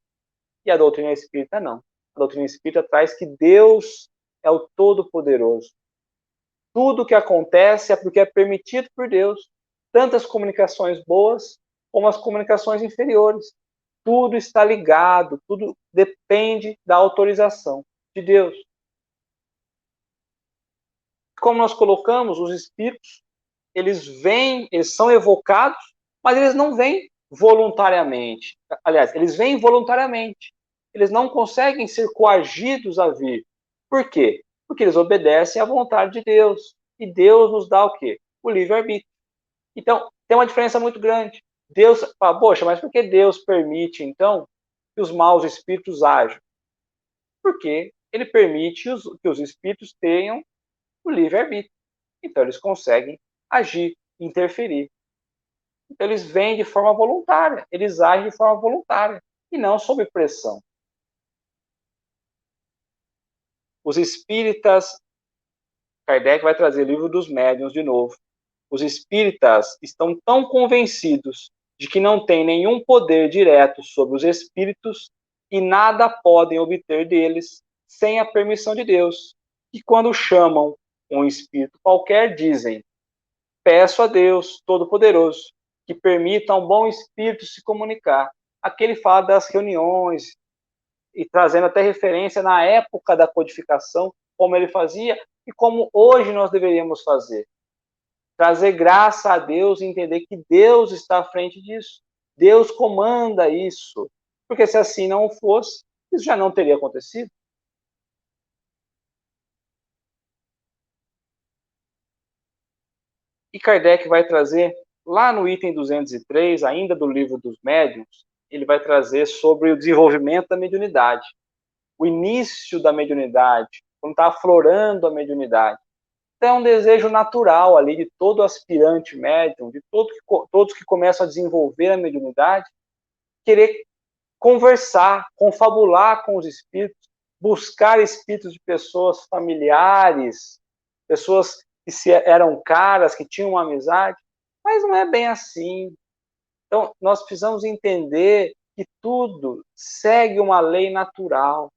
E a doutrina espírita não. A doutrina espírita traz que Deus é o Todo-Poderoso. Tudo que acontece é porque é permitido por Deus, tanto as comunicações boas como as comunicações inferiores. Tudo está ligado, tudo depende da autorização de Deus. Como nós colocamos, os espíritos, eles vêm, eles são evocados, mas eles não vêm voluntariamente. Aliás, eles vêm voluntariamente. Eles não conseguem ser coagidos a vir. Por quê? Porque eles obedecem à vontade de Deus. E Deus nos dá o quê? O livre-arbítrio. Então, tem uma diferença muito grande. Deus fala, poxa, mas por que Deus permite, então, que os maus espíritos ajam? Porque ele permite que os espíritos tenham o livre-arbítrio. Então, eles conseguem agir, interferir. Então, eles vêm de forma voluntária, eles agem de forma voluntária, e não sob pressão. Os espíritas, Kardec vai trazer o livro dos médiuns de novo. Os espíritas estão tão convencidos de que não têm nenhum poder direto sobre os espíritos e nada podem obter deles sem a permissão de Deus. E quando chamam um espírito qualquer, dizem: peço a Deus Todo-Poderoso que permita a um bom espírito se comunicar. Aqui ele fala das reuniões, e trazendo até referência na época da codificação, como ele fazia e como hoje nós deveríamos fazer. Trazer graça a Deus e entender que Deus está à frente disso. Deus comanda isso. Porque se assim não fosse, isso já não teria acontecido. E Kardec vai trazer, lá no item 203, ainda do livro dos médiuns, ele vai trazer sobre o desenvolvimento da mediunidade. O início da mediunidade, quando está aflorando a mediunidade. Então é um desejo natural ali de todo aspirante médium, de todos que começam a desenvolver a mediunidade, querer conversar, confabular com os espíritos, buscar espíritos de pessoas familiares, pessoas que eram caras, que tinham uma amizade, mas não é bem assim. Então, nós precisamos entender que tudo segue uma lei natural.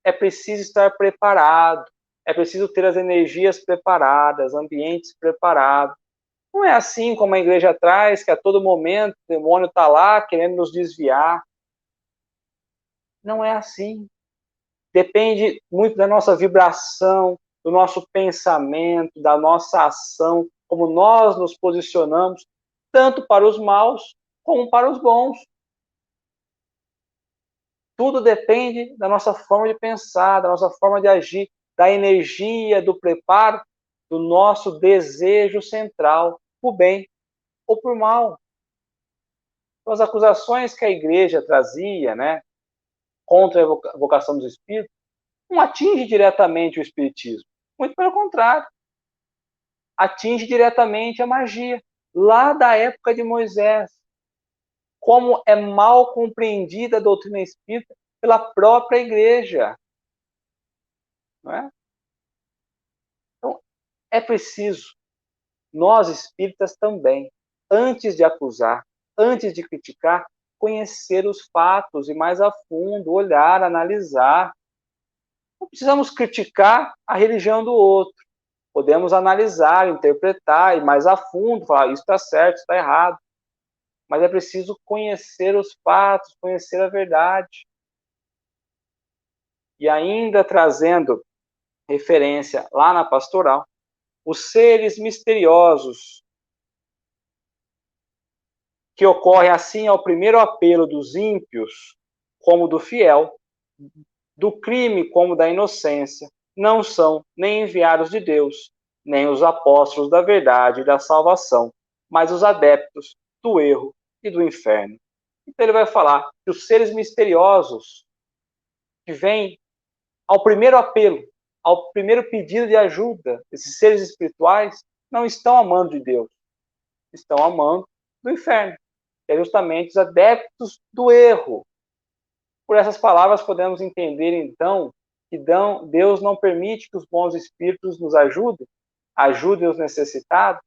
É preciso estar preparado, é preciso ter as energias preparadas, ambientes preparados. Não é assim como a igreja traz, que a todo momento o demônio está lá querendo nos desviar. Não é assim. Depende muito da nossa vibração, do nosso pensamento, da nossa ação, como nós nos posicionamos, tanto para os maus como para os bons. Tudo depende da nossa forma de pensar, da nossa forma de agir, da energia, do preparo, do nosso desejo central, por bem ou por mal. Então, as acusações que a igreja trazia, né, contra a vocação dos espíritos, não atinge diretamente o espiritismo. Muito pelo contrário. Atinge diretamente a magia, lá da época de Moisés. Como é mal compreendida a doutrina espírita pela própria igreja. Não é? Então, é preciso, nós espíritas também, antes de acusar, antes de criticar, conhecer os fatos e mais a fundo, olhar, analisar. Não precisamos criticar a religião do outro. Podemos analisar, interpretar e mais a fundo, falar isso está certo, isso está errado. Mas é preciso conhecer os fatos, conhecer a verdade. E ainda trazendo referência lá na pastoral, os seres misteriosos que ocorrem assim ao primeiro apelo dos ímpios, como do fiel, do crime como da inocência, não são nem enviados de Deus, nem os apóstolos da verdade e da salvação, mas os adeptos do erro e do inferno. Então ele vai falar que os seres misteriosos que vêm ao primeiro apelo, ao primeiro pedido de ajuda, esses seres espirituais não estão amando de Deus, estão amando do inferno, que é justamente os adeptos do erro. Por essas palavras podemos entender, então, que Deus não permite que os bons espíritos nos ajudem os necessitados.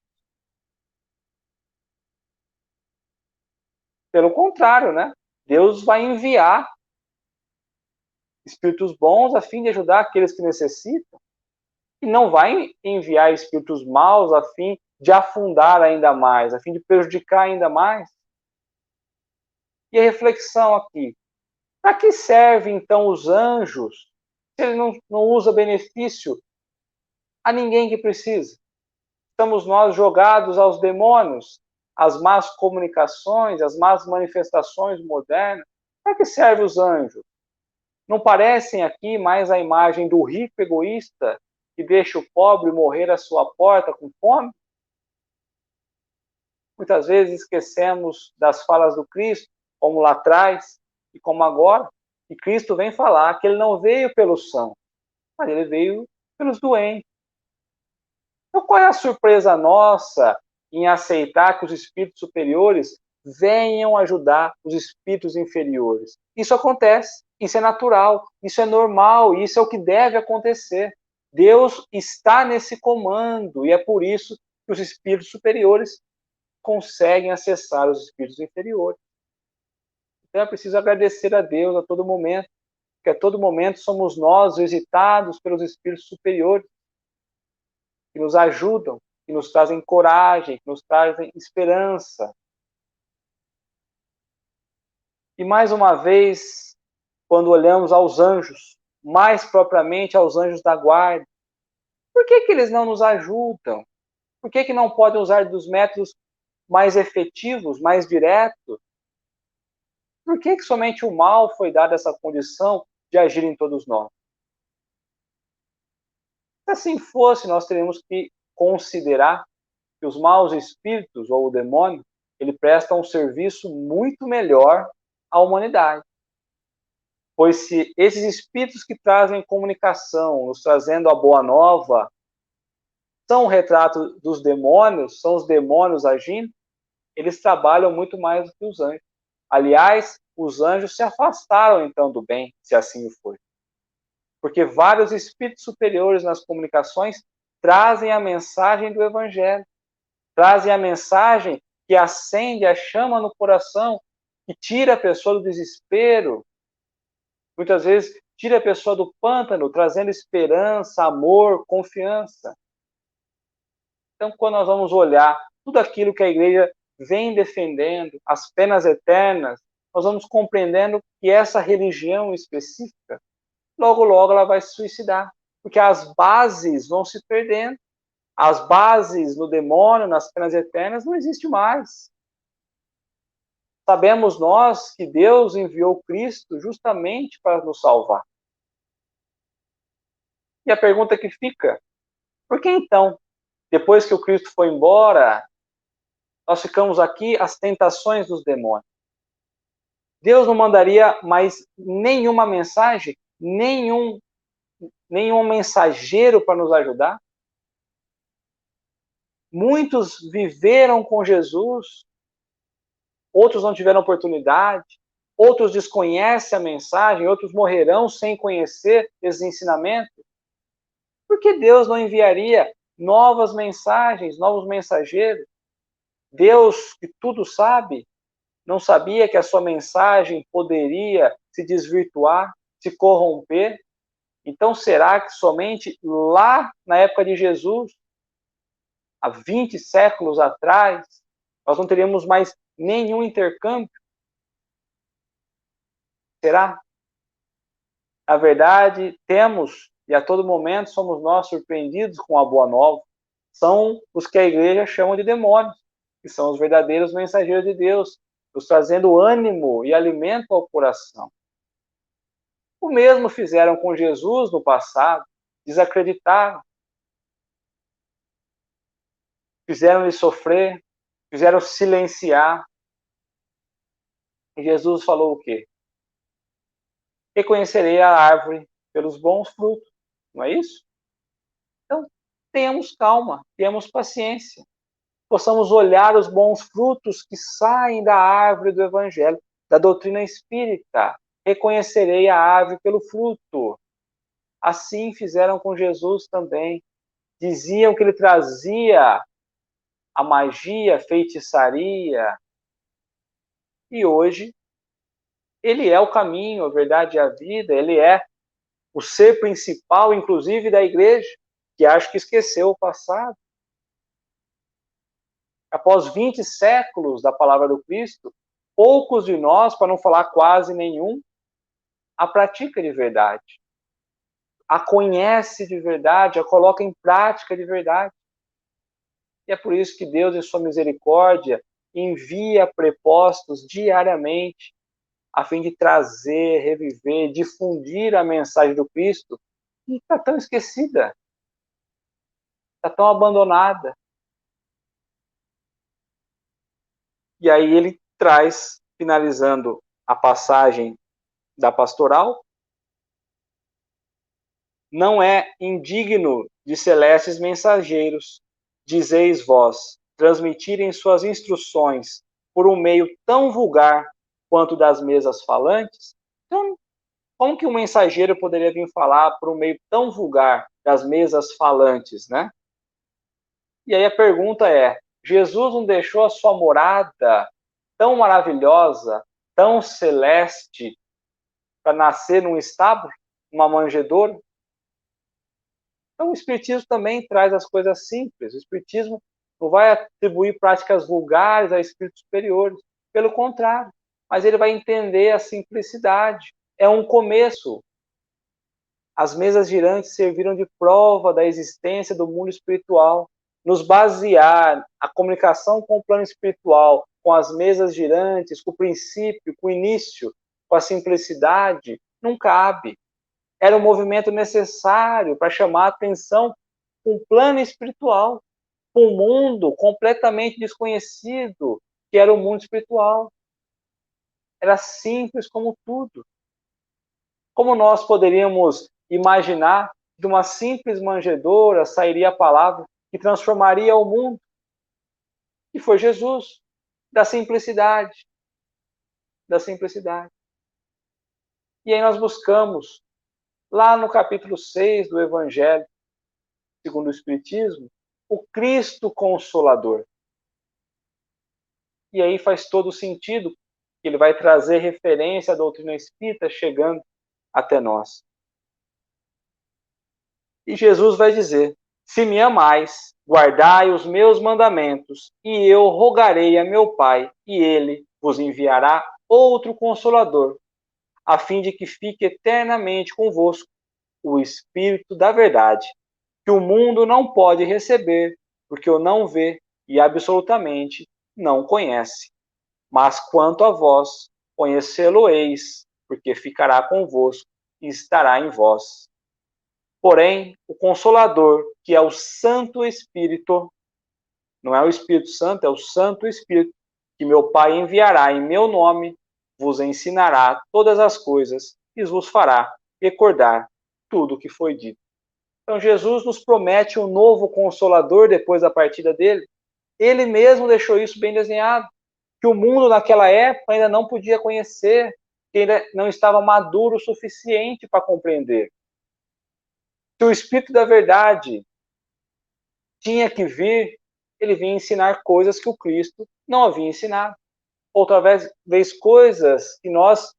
Pelo contrário, né? Deus vai enviar espíritos bons a fim de ajudar aqueles que necessitam, e não vai enviar espíritos maus a fim de afundar ainda mais, a fim de prejudicar ainda mais. E a reflexão aqui, para que servem então os anjos se ele não usa benefício a ninguém que precisa? Estamos nós jogados aos demônios, às más comunicações, às más manifestações modernas. Para que servem os anjos? Não parecem aqui mais a imagem do rico egoísta que deixa o pobre morrer à sua porta com fome? Muitas vezes esquecemos das falas do Cristo, como lá atrás e como agora, e Cristo vem falar que ele não veio pelos sãos, mas ele veio pelos doentes. Então, qual é a surpresa nossa em aceitar que os espíritos superiores venham ajudar os espíritos inferiores? Isso acontece, isso é natural, isso é normal, isso é o que deve acontecer. Deus está nesse comando e é por isso que os espíritos superiores conseguem acessar os espíritos inferiores. Então é preciso agradecer a Deus a todo momento, porque a todo momento somos nós visitados pelos espíritos superiores, que nos ajudam, que nos trazem coragem, que nos trazem esperança. E mais uma vez, quando olhamos aos anjos, mais propriamente aos anjos da guarda, por que eles não nos ajudam? Por que não podem usar dos métodos mais efetivos, mais diretos? Por que somente o mal foi dado essa condição de agir em todos nós? Se assim fosse, nós teríamos que considerar que os maus espíritos, ou o demônio, ele presta um serviço muito melhor à humanidade. Pois se esses espíritos que trazem comunicação, nos trazendo a boa nova, são o retrato dos demônios, são os demônios agindo, eles trabalham muito mais do que os anjos. Aliás, os anjos se afastaram então do bem, se assim o foi. Porque vários espíritos superiores nas comunicações trazem a mensagem do Evangelho, trazem a mensagem que acende a chama no coração, que tira a pessoa do desespero, muitas vezes tira a pessoa do pântano, trazendo esperança, amor, confiança. Então, quando nós vamos olhar tudo aquilo que a igreja vem defendendo, as penas eternas, nós vamos compreendendo que essa religião específica, logo, logo ela vai se suicidar, porque as bases vão se perdendo. As bases no demônio, nas penas eternas, não existem mais. Sabemos nós que Deus enviou Cristo justamente para nos salvar. E a pergunta que fica, por que então, depois que o Cristo foi embora, nós ficamos aqui as tentações dos demônios? Deus não mandaria mais nenhuma mensagem, nenhum mensageiro para nos ajudar? Muitos viveram com Jesus, outros não tiveram oportunidade, outros desconhecem a mensagem, outros morrerão sem conhecer esses ensinamentos. Por que Deus não enviaria novas mensagens, novos mensageiros? Deus, que tudo sabe, não sabia que a sua mensagem poderia se desvirtuar, se corromper? Então, será que somente lá na época de Jesus, há 20 séculos atrás, nós não teríamos mais nenhum intercâmbio? Será? Na verdade, temos, e a todo momento somos nós surpreendidos com a boa nova. São os que a igreja chama de demônios, que são os verdadeiros mensageiros de Deus, nos trazendo ânimo e alimento ao coração. O mesmo fizeram com Jesus no passado, desacreditaram, fizeram-lhe sofrer, fizeram silenciar. E Jesus falou o quê? Reconhecerei a árvore pelos bons frutos, não é isso? Então, tenhamos calma, tenhamos paciência. Possamos olhar os bons frutos que saem da árvore do Evangelho, da doutrina espírita. Reconhecerei a árvore pelo fruto. Assim fizeram com Jesus também. Diziam que ele trazia a magia, a feitiçaria. E hoje, ele é o caminho, a verdade e a vida. Ele é o ser principal, inclusive, da igreja, que acho que esqueceu o passado. Após 20 séculos da palavra do Cristo, poucos de nós, para não falar quase nenhum, a pratica de verdade, a conhece de verdade, a coloca em prática de verdade. E é por isso que Deus, em sua misericórdia, envia prepostos diariamente, a fim de trazer, reviver, difundir a mensagem do Cristo, que está tão esquecida, está tão abandonada. E aí ele traz, finalizando a passagem da pastoral, não é indigno de celestes mensageiros, dizeis vós, transmitirem suas instruções por um meio tão vulgar quanto das mesas falantes? Então, como que um mensageiro poderia vir falar por um meio tão vulgar das mesas falantes, né? E aí a pergunta é, Jesus não deixou a sua morada tão maravilhosa, tão celeste, para nascer num estábulo, uma manjedoura? Então o Espiritismo também traz as coisas simples. O Espiritismo não vai atribuir práticas vulgares a espíritos superiores. Pelo contrário, mas ele vai entender a simplicidade. É um começo. As mesas girantes serviram de prova da existência do mundo espiritual. Nos basear a comunicação com o plano espiritual, com as mesas girantes, com o princípio, com o início, com a simplicidade, não cabe. Era um movimento necessário para chamar a atenção para um plano espiritual, para um mundo completamente desconhecido, que era o mundo espiritual. Era simples como tudo. Como nós poderíamos imaginar que de uma simples manjedoura sairia a palavra? que transformaria o mundo, que foi Jesus, da simplicidade. Da simplicidade. E aí nós buscamos, lá no capítulo 6 do Evangelho, segundo o Espiritismo, o Cristo Consolador. E aí faz todo sentido que ele vai trazer referência à doutrina espírita chegando até nós. E Jesus vai dizer: se me amais, guardai os meus mandamentos, e eu rogarei a meu Pai, e ele vos enviará outro Consolador, a fim de que fique eternamente convosco o Espírito da verdade, que o mundo não pode receber, porque o não vê e absolutamente não conhece. Mas quanto a vós, conhecê-lo-eis, porque ficará convosco e estará em vós. Porém, o Consolador, que é o Santo Espírito, não é o Espírito Santo, é o Santo Espírito, que meu Pai enviará em meu nome, vos ensinará todas as coisas e vos fará recordar tudo o que foi dito. Então, Jesus nos promete um novo Consolador depois da partida dele. Ele mesmo deixou isso bem desenhado, que o mundo naquela época ainda não podia conhecer, que ainda não estava maduro o suficiente para compreender. Se o Espírito da Verdade tinha que vir, ele vinha ensinar coisas que o Cristo não havia ensinado. Outra vez coisas que nós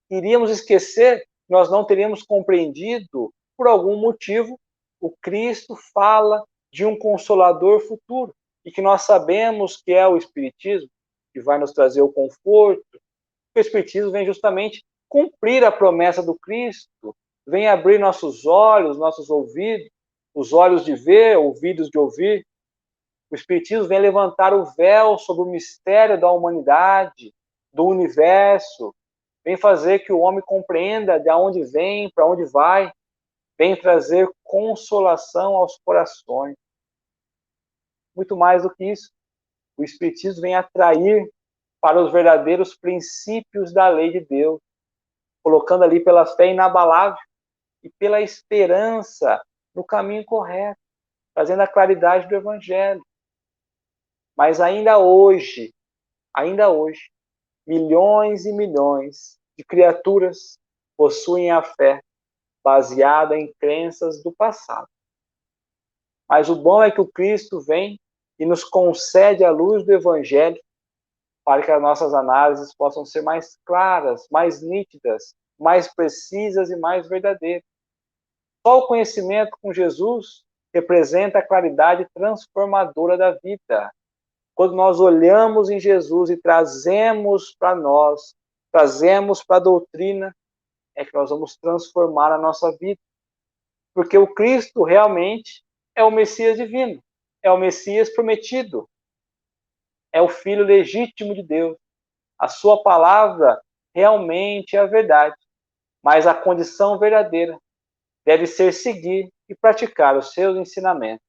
iríamos esquecer, nós não teríamos compreendido por algum motivo. O Cristo fala de um Consolador futuro, e que nós sabemos que é o Espiritismo, que vai nos trazer o conforto. O Espiritismo vem justamente cumprir a promessa do Cristo, vem abrir nossos olhos, nossos ouvidos, os olhos de ver, ouvidos de ouvir. O Espiritismo vem levantar o véu sobre o mistério da humanidade, do universo, vem fazer que o homem compreenda de onde vem, para onde vai, vem trazer consolação aos corações. Muito mais do que isso, o Espiritismo vem atrair para os verdadeiros princípios da lei de Deus, colocando ali pela fé inabalável e pela esperança no caminho correto, trazendo a claridade do Evangelho. Mas ainda hoje, milhões e milhões de criaturas possuem a fé baseada em crenças do passado. Mas o bom é que o Cristo vem e nos concede a luz do Evangelho para que as nossas análises possam ser mais claras, mais nítidas, mais precisas e mais verdadeiras. Só o conhecimento com Jesus representa a claridade transformadora da vida. Quando nós olhamos em Jesus e trazemos para nós, trazemos para a doutrina, é que nós vamos transformar a nossa vida. Porque o Cristo realmente é o Messias divino, é o Messias prometido, é o Filho legítimo de Deus. A sua palavra realmente é a verdade, mas a condição verdadeira deve ser seguir e praticar os seus ensinamentos.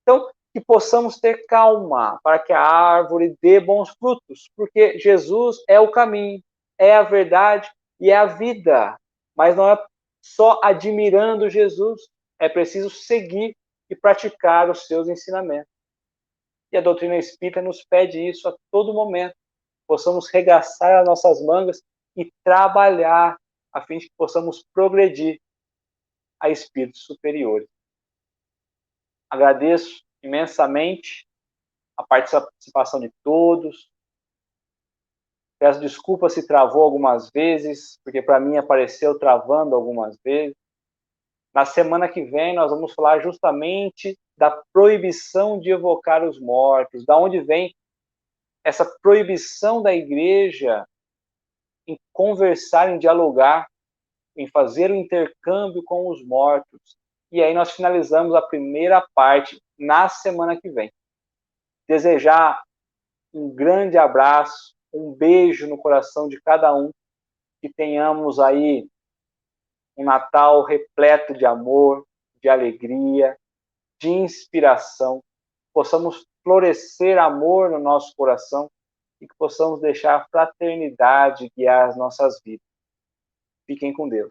Então, que possamos ter calma para que a árvore dê bons frutos, porque Jesus é o caminho, é a verdade e é a vida. Mas não é só admirando Jesus, é preciso seguir e praticar os seus ensinamentos. E a doutrina espírita nos pede isso a todo momento. Possamos regaçar as nossas mangas e trabalhar a fim de que possamos progredir a espíritos superiores. Agradeço imensamente a participação de todos. Peço desculpas se travou algumas vezes, porque para mim apareceu travando algumas vezes. Na semana que vem nós vamos falar justamente da proibição de evocar os mortos, da onde vem essa proibição da igreja em conversar, em dialogar, em fazer o intercâmbio com os mortos. E aí nós finalizamos a primeira parte na semana que vem. Desejar um grande abraço, um beijo no coração de cada um, que tenhamos aí um Natal repleto de amor, de alegria, de inspiração, possamos florescer amor no nosso coração e que possamos deixar a fraternidade guiar as nossas vidas. Fiquem com Deus.